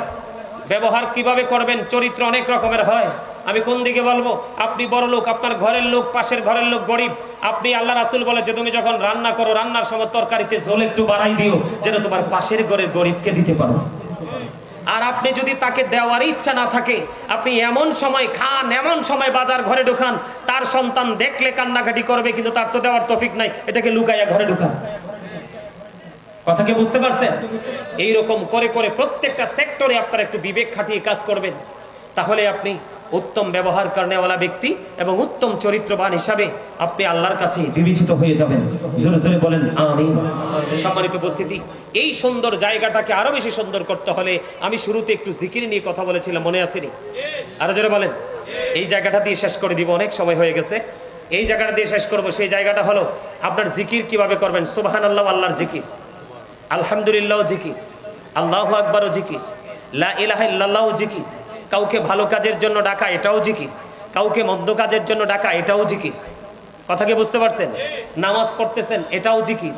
ব্যবহার কিভাবে করবেন, চরিত্র অনেক রকমের হয়। আমি কোন দিকে বলবো? আপনি বড় লোক, আপনার ঘরের লোক, পাশের ঘরের লোক গরিব, আপনি আল্লাহ রাসূল বলে যে তুমি যখন রান্না করো, রান্নার সময় তরকারিতে ঝোল একটু বাড়াই দিও, যেন তোমার পাশের ঘরের গরিবকে দিতে পারো। আর আপনি যদি তাকে দেওয়ার ইচ্ছা না থাকে, আপনি এমন সময় খান, এমন সময় বাজার ঘরে ঢুকান, তার সন্তান দেখলে কান্নাকাটি করবে, কিন্তু তার তো দেওয়ার তৌফিক নাই, এটাকে লুকাইয়া ঘরে ঢুকান। কথা কি বুঝতে পারছেন? এইরকম করে করে প্রত্যেকটা সেক্টরে আপনারা একটু বিবেক খাটিয়ে কাজ করবেন, তাহলে আপনি উত্তম ব্যবহার করেওয়ালা ব্যক্তি এবং উত্তম চরিত্রবান হিসাবে আপনি আল্লাহর কাছে বিবেচিত হয়ে যাবেন। জোরে জোরে বলেন আমিন। সম্মানিত উপস্থিতি, এই সুন্দর জায়গাটাকে আরো বেশি সুন্দর করতে হলে আমি শুরুতে একটু জিকির নিয়ে কথা বলেছিলাম, মনে আসেনি? আরো জোরে বলেন। এই জায়গাটা দিয়ে শেষ করে দিব, অনেক সময় হয়ে গেছে। এই জায়গাটা দিয়ে শেষ করব। সেই জায়গাটা হলো আপনার জিকির কিভাবে করবেন। সুবহানাল্লাহ আল্লাহর জিকির, আলহামদুলিল্লাহ জিকির, আল্লাহু আকবার জিকির, লা ইলাহা ইল্লাল্লাহ জিকির। কাউকে ভালো কাজের জন্য ডাকা, এটাও জিকির। কাউকে মন্দ কাজের জন্য ডাকা, এটাও জিকির। কথা কি বুঝতে পারছেন? নামাজ পড়তেছেন, এটাও জিকির।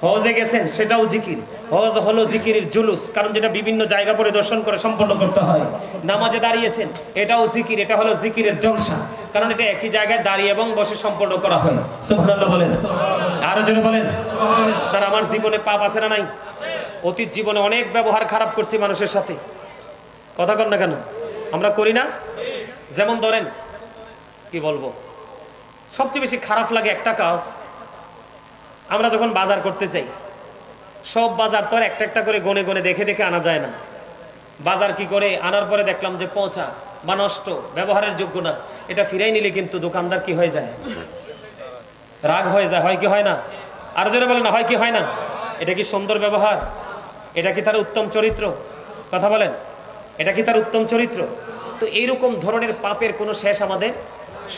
হজে গেছেন, সেটাও জিকির। হজ হলো জিকিরের জুলুস, কারণ যেটা বিভিন্ন জায়গা পরিদর্শন করে সম্পন্ন করতে হয়। নামাজে দাঁড়িয়েছেন, এটাও জিকির, এটা হলো জিকিরের জলসা, কারণ এটা একই জায়গায় দাঁড়িয়ে এবং বসে সম্পন্ন করা হয়। সুবহানাল্লাহ বলেন, আরো জোরে বলেন। তার আমার জীবনে পাপ আছে না নাই? অতীত জীবনে অনেক ব্যবহার খারাপ করছি মানুষের সাথে, কথা কর না কেন? আমরা করি না? যেমন ধরেন, কি বলবো, সবচেয়ে বেশি খারাপ লাগে একটা কাজ, আমরা যখন বাজার করতে চাই, সব বাজার তো আর একটা একটা করে গনে গনে দেখে দেখে আনা যায় না। বাজার কি করে আনার পরে দেখলাম যে পচা বা নষ্ট, ব্যবহারের যোগ্য না, এটা ফিরাই নিলে কিন্তু দোকানদার কি হয়ে যায়? রাগ হয়ে যায়, হয় কি হয় না? আরো জোরে বলে না, হয় কি হয় না? এটা কি সুন্দর ব্যবহার? এটা কি তার উত্তম চরিত্র? কথা বলেন, এটা কি তার উত্তম চরিত্র? তো এইরকম ধরনের পাপের কোনো শেষ আমাদের,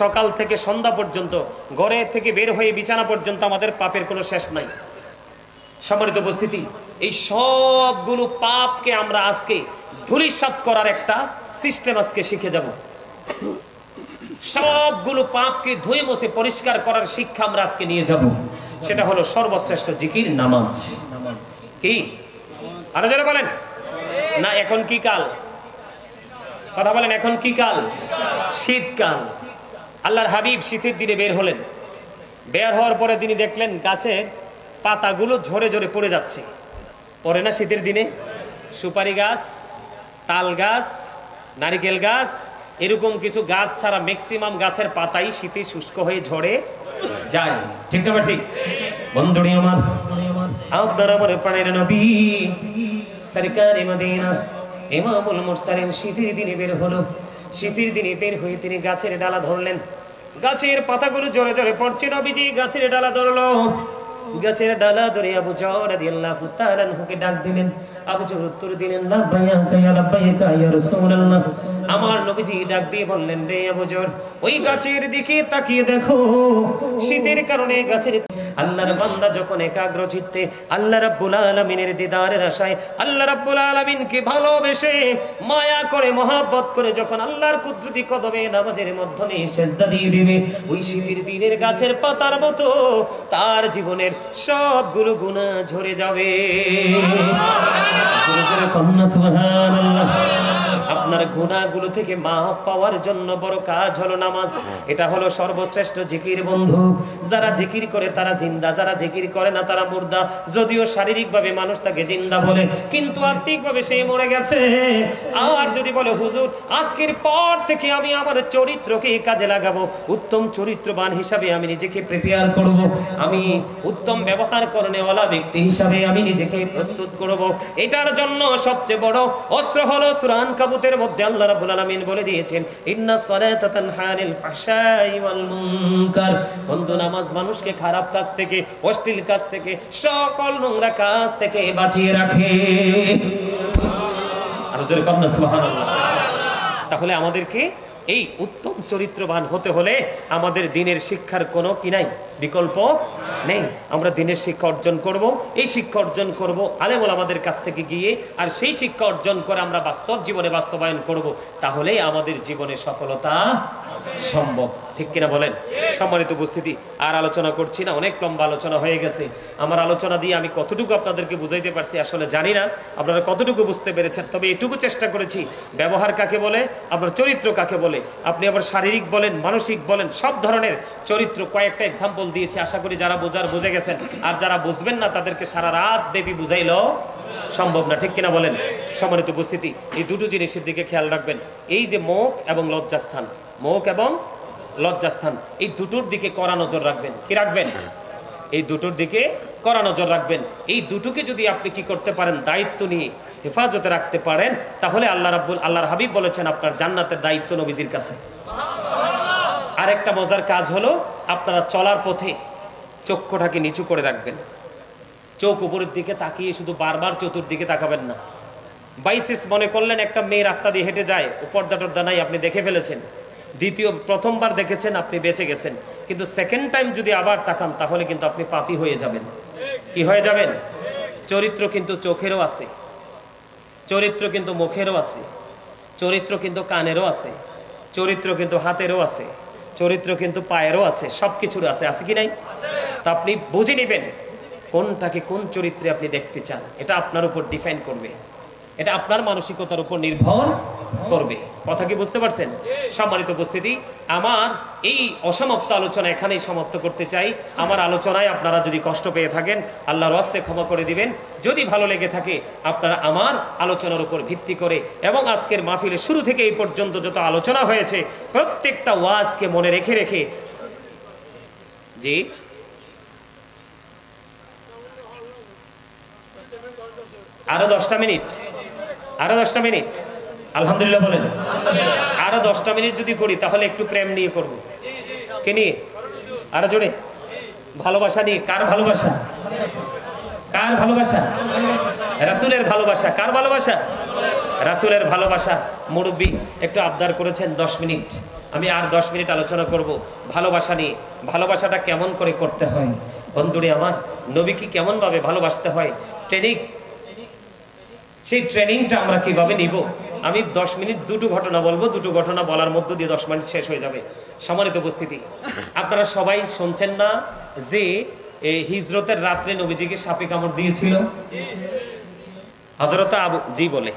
সকাল থেকে সন্ধ্যা পর্যন্ত, ঘরে থেকে বের হয়ে বিছানা পর্যন্ত আমাদের পাপের কোনো শেষ নাই। সম্মানিত উপস্থিতি, এই সবগুলো পাপকে আমরা আজকে ধূলিসাৎ করার একটা সিস্টেম আজকে শিখে যাব। সবগুলো পাপকে ধুয়ে মুছে পরিষ্কার করার শিক্ষা আমরা আজকে নিয়ে যাব। সেটা হলো সর্বশ্রেষ্ঠ জিকির, নামাজ। কি আরো যারা বলেন না? এখন কি কাল? কথা বলেন, এখন কি কাল? শীতকাল। আল্লাহর হাবিব শীতের দিনে বের হলেন। বের হওয়ার পরে তিনি দেখলেন গাছের পাতাগুলো ঝরে ঝরে পড়ে যাচ্ছে। পড়ে না শীতের দিনে? সুপারি গাছ, তাল গাছ, নারিকেল গাছ, এরকম কিছু গাছ ছাড়া ম্যাক্সিমাম গাছের পাতাই শীতে শুষ্ক হয়ে ঝরে যায়। ঠিক না? ঠিক। বন্ধুরি আমার, আপনারা মনে প্রাণের নবী সরকারে মদিনা ইমামুল মুরসালিন শীতের দিনে বের হলো। শীতের দিনে বের হয়ে তিনি গাছের ডালা ধরলেন। গাছের পাতাগুলো জোরে জোরে পড়ছে। নবীজি গাছের ডালা ধরলো। গাছের ডালা ধরে আবু যর রাদিয়াল্লাহু তাআলা আনহুকে ডাক দিলেন। আবু যর উত্তর দিলেন, লাব্বাইকা ইয়া লাব্বাইকা ইয়া রাসূলুল্লাহ। আমার নবীজি ডাক দিয়ে বললেন, রে আবু যর, ওই গাছের দিকে তাকিয়ে দেখো। শীতের কারণে গাছের আল্লাহর বান্দা যখন একাগ্র চিত্তে আল্লাহ রাব্বুল আলামিনের দিদারের আশায় আল্লাহ রাব্বুল আলামিনকে ভালোবেসে মায়া করে মহব্বত করে যখন আল্লাহর কুদরতি কদমে নামাজের মাধ্যমে সিজদা দিয়ে দিবে, ওই শীতের দিনের গাছের পাতার মতো তার জীবনের সবগুলো গুনাহ ঝরে যাবে। সুবহানাল্লাহ। আপনার গুনাহগুলো থেকে মাফ পাওয়ার জন্য বড় কাজ হলো নামাজ। এটা হলো সর্বশ্রেষ্ঠ জিকির বন্ধু। যারা জিকির করে তারা জিন্দা, যারা জিকির করে না তারা মুর্দা। যদিও শারীরিকভাবে মানুষ তাকে জিন্দা বলে, কিন্তু আত্মিকভাবে সে মরে গেছে। আর যদি বলে, হুজুর আজকের পর থেকে আমি আমার চরিত্রকে কাজে লাগাবো, উত্তম চরিত্রবান হিসাবে আমি নিজেকে প্রিপেয়ার করব, আমি উত্তম ব্যবহার করনেওয়ালা ব্যক্তি হিসাবে আমি নিজেকে প্রস্তুত করব, এটার জন্য সবচেয়ে বড় অস্ত্র হলো সূরা আনকাবুতের মধ্যে আল্লাহ রাব্বুল আলামিন বলে দিয়েছেন, ইন্নাস সালাতা তানহা আনিল ফাহশাই ওয়াল মুনকার। বন্ধু, নামাজ মানুষকে খারাপ কাজ থেকে, অশ্লীল কাজ থেকে, সকল নোংরা কাজ থেকে বাঁচিয়ে রাখে। আর জোরে কন্না সুবহানাল্লাহ। তাহলে আমাদেরকে এই উত্তম চরিত্রবান হতে হলে আমাদের দিনের শিক্ষার কোনো কি নাই, বিকল্প নেই। আমরা দিনের শিক্ষা অর্জন করব, এই শিক্ষা অর্জন করব আলেম ওলামাদের কাছ থেকে গিয়ে, আর সেই শিক্ষা অর্জন করে আমরা বাস্তব জীবনে বাস্তবায়ন করব। তাহলেই আমাদের জীবনে সফলতা সম্ভব। ঠিক কিনা বলেন? সম্মানিত উপস্থিতি, আর আলোচনা করছি না, অনেক লম্বা আলোচনা হয়ে গেছে। আমার আলোচনা দিয়ে আমি কতটুকু আপনাদেরকে বুঝাইতে পারছি আসলে জানি না আপনারা কতটুকু বুঝতে পেরেছেন, তবে এটুকু চেষ্টা করেছি। ব্যবহার কাকে বলে, আপনার চরিত্র কাকে বলে, আপনি আবার শারীরিক বলেন, মানসিক বলেন, সব ধরনের চরিত্র কয়েকটা এক্সাম্পল দিয়েছি। আশা করি যারা বোঝার বুঝে গেছেন, আর যারা বুঝবেন না তাদেরকে সারা রাত ব্যাপী বুঝাইলো সম্ভব না, ঠিক কিনা বলেন? সম্মানিত উপস্থিতি, এই দুটো জিনিসের দিকে খেয়াল রাখবেন। এই যে মুখ এবং লজ্জাস্থান, মুখ এবং লজ্জাস্থান, এই দুটোর দিকে কড়া নজর রাখবেন। কি রাখবেন? এই দুটোর দিকে কড়া নজর রাখবেন। এই দুটোকে যদি আপনি কি করতে পারেন, দায়িত্ব নিয়ে হেফাজতে রাখতে পারেন, তাহলে আল্লাহর হাবিব বলেছেন আপনার জান্নাতের দায়িত্ব নবীজির কাছে। আর একটা মজার কাজ হলো, আপনারা চলার পথে চক্ষুটাকে নিচু করে রাখবেন। চোখ উপরের দিকে তাকিয়ে শুধু বারবার চতুর্দিকে তাকাবেন না। বাইসিস মনে করলেন একটা মেয়ে রাস্তা দিয়ে হেঁটে যায়, পর্দা টর্দা নাই, আপনি দেখে ফেলেছেন। প্রথমবার দেখেছেন, আপনি বেঁচে গেছেন। কিন্তু সেকেন্ড টাইম যদি আবার তাকান, তাহলে কিন্তু আপনি পাপী হয়ে যাবেন। কি হয়ে যাবেন? চরিত্র কিন্তু চোখেরও আছে, চরিত্র কিন্তু মুখেরও আছে, চরিত্র কিন্তু কানেরও আছে, চরিত্র কিন্তু হাতেরও আছে, চরিত্র কিন্তু পায়েরও আছে, সবকিছুর আছে। আছে কি নাই? তা আপনি বুঝে নেবেন কোনটাকে কোন চরিত্রে আপনি দেখতে চান। এটা আপনার উপর ডিফাইন করবে, এটা আপনার মানসিকতার উপর নির্ভর করবে। কথা কি বুঝতে পারছেন? সম্মানিত উপস্থিতি, আমার এই অসমাপ্ত আলোচনা এখানেই সমাপ্ত করতে চাই। আমার আলোচনায় আপনারা যদি কষ্ট পেয়ে থাকেন, আল্লাহর ওয়াস্তে ক্ষমা করে দিবেন। যদি ভালো লেগে থাকে, আপনারা আমার আলোচনার উপর ভিত্তি করে এবং আজকের মাহফিলের শুরু থেকে এই পর্যন্ত যত আলোচনা হয়েছে, প্রত্যেকটা ওয়াজকে মনে রেখে রেখে, জি আরো 10টা মিনিট, আরো 10টা মিনিট, আলহামদুলিল্লাহ বলেন। আরো 10টা মিনিট যদি করি, তাহলে একটু প্রেম নিয়ে করব। কে নিয়ে? আরো জোরে ভালোবাসা নিয়ে। কার ভালোবাসা? কার ভালোবাসা? রাসূলের ভালোবাসা। কার ভালোবাসা? রাসূলের ভালোবাসা। মুরব্বী একটু আবদার করেছেন 10 মিনিট, আমি আর 10 মিনিট আলোচনা করব ভালোবাসা নিয়ে। ভালোবাসাটা কেমন করে করতে হয় বন্ধুরে আমার, নবীকে কেমন ভাবে ভালোবাসতে হয়, ট্রেনিং, সেই ট্রেনিংটা আমরা কিভাবে নিব। আমি 10 মিনিট দুটো ঘটনা বলবো, দুটো ঘটনা বলার মধ্য দিয়ে 10 মিনিট শেষ হয়ে যাবে। সম্মানিত উপস্থিতি, আপনারা সবাই শুনছেন না যে এই হিজরতের রাত্রে নবীজিকে সাপে কামড় দিয়েছিল? হযরত আবু জি বলে,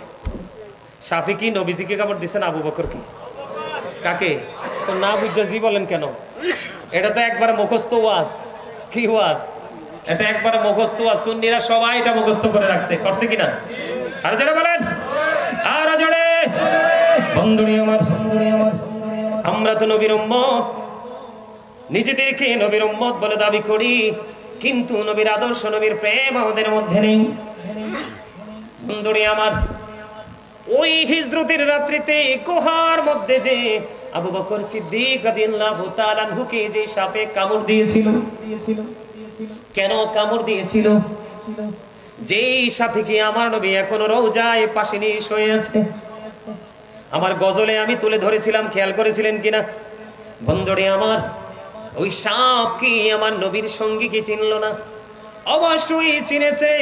সাপে কি নবীজিকে কামড় দিয়েছেন? আবু বকর কি? কাকে? তো না বুঝতে জি বলেন কেন? এটা তো একবার মুখস্থ ওয়াজ। কি ওয়াজ এটা? একবার মুখস্থ ওয়াজ। সুন্নিরা সবাই এটা মুখস্থ করে রাখছে, করছে কিনা? আর জোরে বলেন, আর জোরে। বন্ধুরে আমার, আমরা তো নবীর উম্মত, নিজেদেরকে নবীর উম্মত বলে দাবি করি, কিন্তু নবীর আদর্শ, নবীর প্রেম আমাদের মধ্যে নেই। বন্ধুরে আমার, ওই হিজরতের রাত্রিতে গুহার মধ্যে যে আবু বকর সিদ্দিক রাদিয়াল্লাহু তাআলা আনহুকে যে সাপে কামড় দিয়েছিল, কেন কামড় দিয়েছিল? যেই সাথে কি আমার নবী এখনো রওজায় পাশে নিয়ে শুয়ে আছে। আমার গজলে আমি তুলে ধরেছিলাম, খেয়াল করেছিলেন কিনা বন্ধুরে আমার? ওই সাপ কি আমার নবীর সঙ্গী কি চিনল না? অবশ্যই চিনেছে।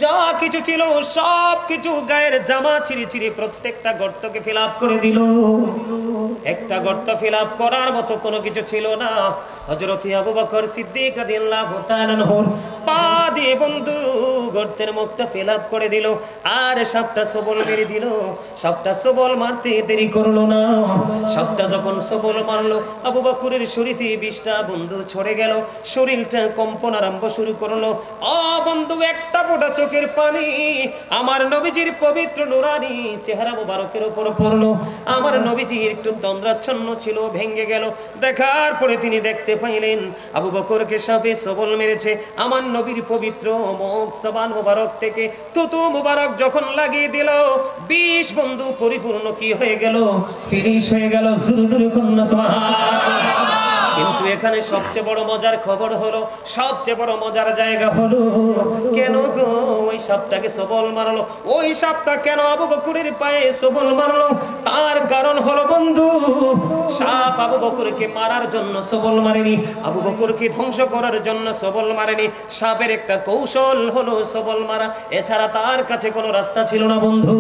যা কিছু ছিল সব কিছু গায়ের জামা ছিঁড়ে ছিঁড়ে প্রত্যেকটা গর্তকে ফিল আপ করে দিল। একটা গর্ত ফিল আপ করার মতো কোনো কিছু ছিল না। হযরত আবু বকর সিদ্দিক রাদিয়াল্লাহু তাআলা আনহু পা দিয়ে বন্ধু গর্তের মুখটা ফিল আপ করে দিল, আর সাপটা সবল মেরে দিল। সাপটা সবল মারতে দেরি করলো না। সাপটা যখন সবল মারলো, আবু বকরের শরীরে বিষটা বন্ধু ছড়ে গেল, শরীরটা কম্পন আরম্ভ শুরু করলো। বন্ধু, একটা ফোঁটা চোখের পানি আমার নবীজির পবিত্র নুরানি চেহারা মুবারকের উপর পড়লো। আমার নবীজির একটু তন্দ্রাচ্ছন্ন ছিল, ভেঙে গেল। দেখার পরে তিনি দেখতে পাইলেন আবু বকরকে সাপে সবল মেরেছে। আমার নবীর পবিত্র মুখ জবান মুবারক থেকে তুতু মুবারক যখন লাগিয়ে দিল, বিষ বন্ধু পরিপূর্ণ কি হয়ে গেল? ফিনিশ হয়ে গেল। জোরে জোরে কন্যা সুবহানাল্লাহ। কিন্তু এখানে সবচেয়ে বড় মজার খবর হলো, সবচেয়ে বড় মজার জায়গা হলো, কেন গো ওই সাপটাকে সবল মারলো? ওই সাপটা কেন আবু বকরের পায়ে সবল মারলো? তার কারণ হলো বন্ধু, সাপ আবু বকরকে মারার জন্য সবল মারেনি, আবু বকরকে ধ্বংস করার জন্য সবল মারেনি। সাপের একটা কৌশল হলো সবল মারা, এছাড়া তার কাছে কোনো রাস্তা ছিল না বন্ধু।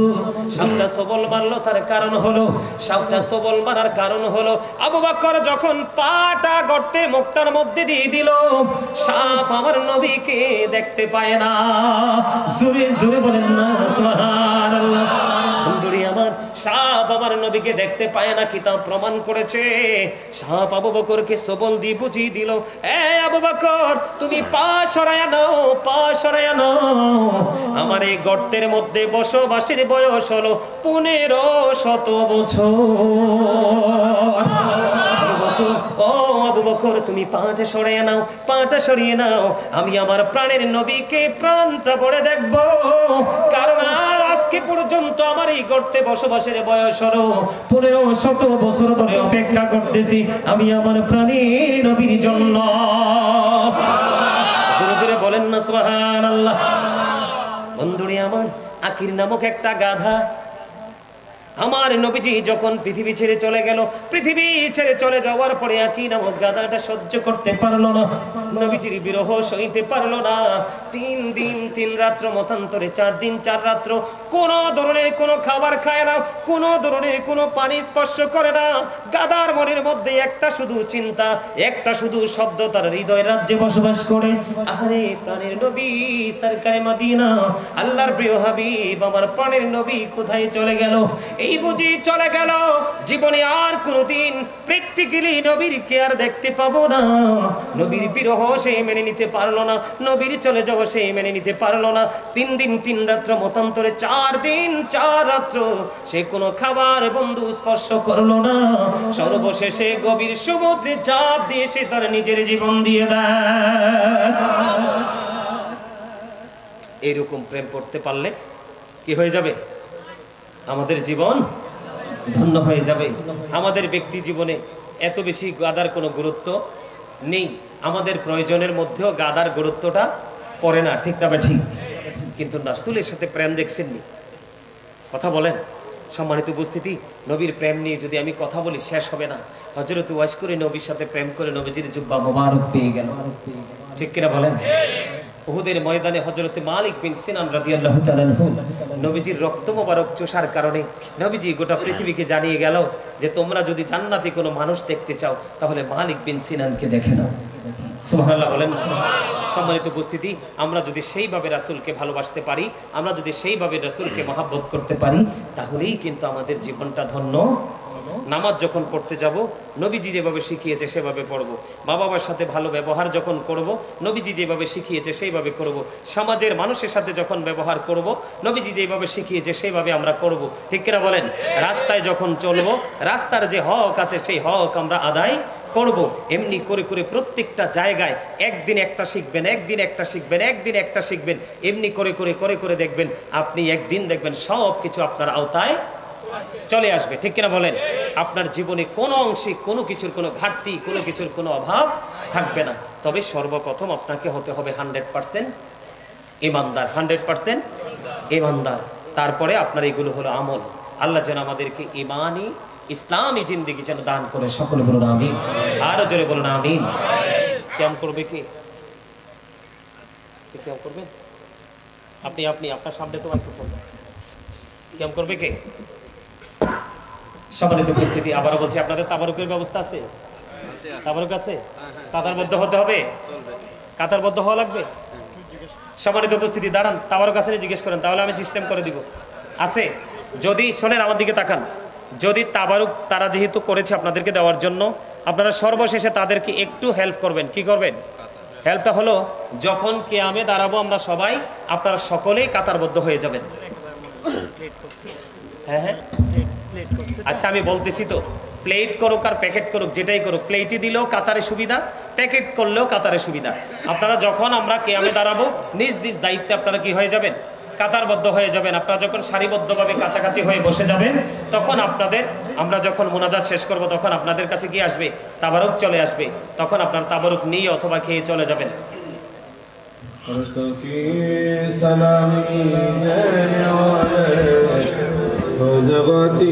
সাপটা সবল মারলো, তার কারণ হলো, সাপটা সবল মারার কারণ হলো আবু বকর যখন পাটা গর্তের মুখটার মধ্যে দিয়ে দিল, সাপ আমার নবীকে দেখতে পায় না। জোরে জোরে বলেন না সুবহানাল্লাহ। বন্ধুরে আমার, সাপ সাপ আমার নবীকে দেখতে পায় না, কিতাব প্রমাণ করেছে। সাপ আবু বকরকে সবল দিয়ে বুঝিয়ে দিল, এ আবু বকর তুমি পা সরায়া নাও, পা সরায়া নাও। আমার এই গর্তের মধ্যে বসবাসের বয়স হলো 1500 বছর। ও আবু বকর তুমি পাটা সরিয়ে নাও, পাটা সরিয়ে নাও, আমি আমার প্রাণের নবীকে প্রাণটা ভরে দেখব। কারণ আজকে পর্যন্ত আমার এই গর্তে বসবাসের বয়স হলো 1500 বছর ধরে অপেক্ষা করতেছি আমি আমার প্রাণের নবীর জন্য। জোরে জোরে বলেন না সুবহানাল্লাহ। বন্ধুরে আমার, আকির নামক একটা গাধা আমার নবীজি যখন পৃথিবী ছেড়ে চলে গেল, পৃথিবী ছেড়ে চলে যাওয়ার পরে আকি নামক গাধাটা সহ্য করতে পারলো না, নবীজির বিরহ সইতে পারলো না। 3 দিন 3 রাত্র মতান্তরে 4 দিন 4 রাত্র কোন ধরনের কোনো খাবার খায় না, কোন ধরনের কোনো পানি স্পর্শ করে না। গাধার মনের মধ্যে একটা শুধু চিন্তা, একটা শুধু শব্দ, তার হৃদয় রাজ্যে বসবাস করে, আরে প্রাণের নবী সরকারে মদিনা, আল্লাহর প্রিয় হাবিব আমার প্রাণের নবী কোথায় চলে গেল? এই বুঝি চলে গেল, জীবনে আর কোনদিন প্র্যাকটিক্যালি নবীর কেয়ার দেখতে পাবো না। নবীর বিরহ সে মেনে নিতে পারলো না, নবীর চলে যাওয়া সে মেনে নিতে পারলো না। 3 দিন 3 রাত্র মতান্তরে 4 দিন 4 রাত্র সে কোনো খাবার বন্ধু স্পর্শ করলো না। সর্বশেষে গভীর সমুদ্রে ঝাঁপ দিয়ে সে তার নিজের জীবন দিয়ে দেয়। এরকম প্রেম করতে পারলে কি হয়ে যাবে? আমাদের জীবন ধন্য হয়ে যাবে। আমাদের ব্যক্তি জীবনে এত বেশি গাদার কোনো গুরুত্ব নেই, আমাদের প্রয়োজনের মধ্যেও গাদার গুরুত্বটা পড়ে না, ঠিক না? ঠিক। কিন্তু রাসূলের সাথে প্রেম দেখছেননি? কথা বলেন। সম্মানিত উপস্থিতি, নবীর প্রেম নিয়ে যদি আমি কথা বলি শেষ হবে না। হযরত ওয়াইস করে নবীর সাথে প্রেম করে নবীজির জুব্বা মোবারক পেয়ে গেল, ঠিক কিনা বলেন? উহুদের ময়দানে হযরত মালিক বিন সিনান রাদিয়াল্লাহু তাআলা নবীজির রক্ত মোবারক চোষার কারণে নবীজি গোটা পৃথিবীকে জানিয়ে গেল যে তোমরা যদি জান্নাতে কোনো মানুষ দেখতে চাও তাহলে মালিক বিন সিনানকে দেখে নাও। সুবহানাল্লাহ বলেন। সম্মানিত উপস্থিতি, আমরা যদি সেইভাবে রাসূলকে ভালোবাসতে পারি, আমরা যদি সেইভাবে রাসূলকে মহব্বত করতে পারি, তাহলেই কিন্তু আমাদের জীবনটা ধন্য। নামাজ যখন পড়তে যাব নবীজি যেভাবে শিখিয়েছে সেভাবে পড়ব, মা বাবার সাথে ভালো ব্যবহার যখন করব নবীজি যেভাবে শিখিয়েছে সেইভাবে করব, সমাজের মানুষের সাথে যখন ব্যবহার করব নবীজি যেভাবে শিখিয়েছে সেইভাবে আমরা করব, ঠিক কিনা বলেন? রাস্তায় যখন চলবো রাস্তার যে হক আছে সেই হক আমরা আদায় করব। এমনি করে করে প্রত্যেকটা জায়গায় একদিন একটা শিখবেন, একদিন একটা শিখবেন, একদিন একটা শিখবেন, এমনি করে করে করে করে দেখবেন আপনি একদিন দেখবেন সব কিছু আপনার আওতায় চলে আসবে, ঠিক কিনা বলেন? আপনার জীবনে কোনো অংশে কোনো কিছুর কোনো ঘাটতি, কোনো কিছুর কোনো অভাব থাকবে না। তবে সর্বপ্রথম আপনাকে হতে হবে 100% ইমানদার, 100% ইমানদার। তারপরে আপনার এগুলো হলো আমল। আল্লাহ যেন আমাদেরকে ইমানি ইসলামী জিন্দেগি যেন দান করে, সকলে বলুন আমিন। আরো জোরে বলুন আমিন। কেমন করবে কি? কেমন করবে? আপনি আপনার সামনে তো মাইক্রোফোন। কেমন করবে কে? সম্মানিত উপস্থিতি, আবারও বলছি আপনাদের তাবারুকের ব্যবস্থা আছে? তাবারুক আছে? কাতারবদ্ধ হতে হবে, কাতারবদ্ধ হওয়া লাগবে। সম্মানিত উপস্থিতি দাঁড়ান, তাবারুক আছে জিজ্ঞেস করেন, তাহলে আমি সিস্টেম করে দিব। আছে? যদি শোনেন আমার দিকে তাকান, যদি তাবারুক তারা যেহেতু করেছে আপনাদেরকে দেওয়ার জন্য, আপনারা সর্বশেষে তাদেরকে একটু হেল্প করবেন। কি করবেন? হেল্পটা হলো যখন কিয়ামে দাঁড়াবো আমরা সবাই, আপনারা সকলেই কাতারবদ্ধ হয়ে যাবেন। হ্যাঁ হ্যাঁ, আচ্ছা আমি বলতেছি তো, প্লেট করুক আর প্যাকেট করুক, যেটাই করুক, প্লেটই দিলেও কাতারে সুবিধা, প্যাকেট করলেও কাতারে সুবিধা। আপনারা যখন আমরা কিয়ামে দাঁড়াবো নিজ নিজ দায়িত্বে আপনারা কি হয়ে যাবেন? কাতারবদ্ধ হয়ে যাবেন। আপনারা যখন সারিবদ্ধভাবে কাছাকাছি হয়ে বসে যাবেন তখন আপনাদের, আমরা যখন মোনাজাত শেষ করব তখন আপনাদের কাছে কি আসবে? তাবারুক চলে আসবে। তখন আপনার তাবারুক নিয়ে অথবা খেয়ে চলে যাবেন। জগতি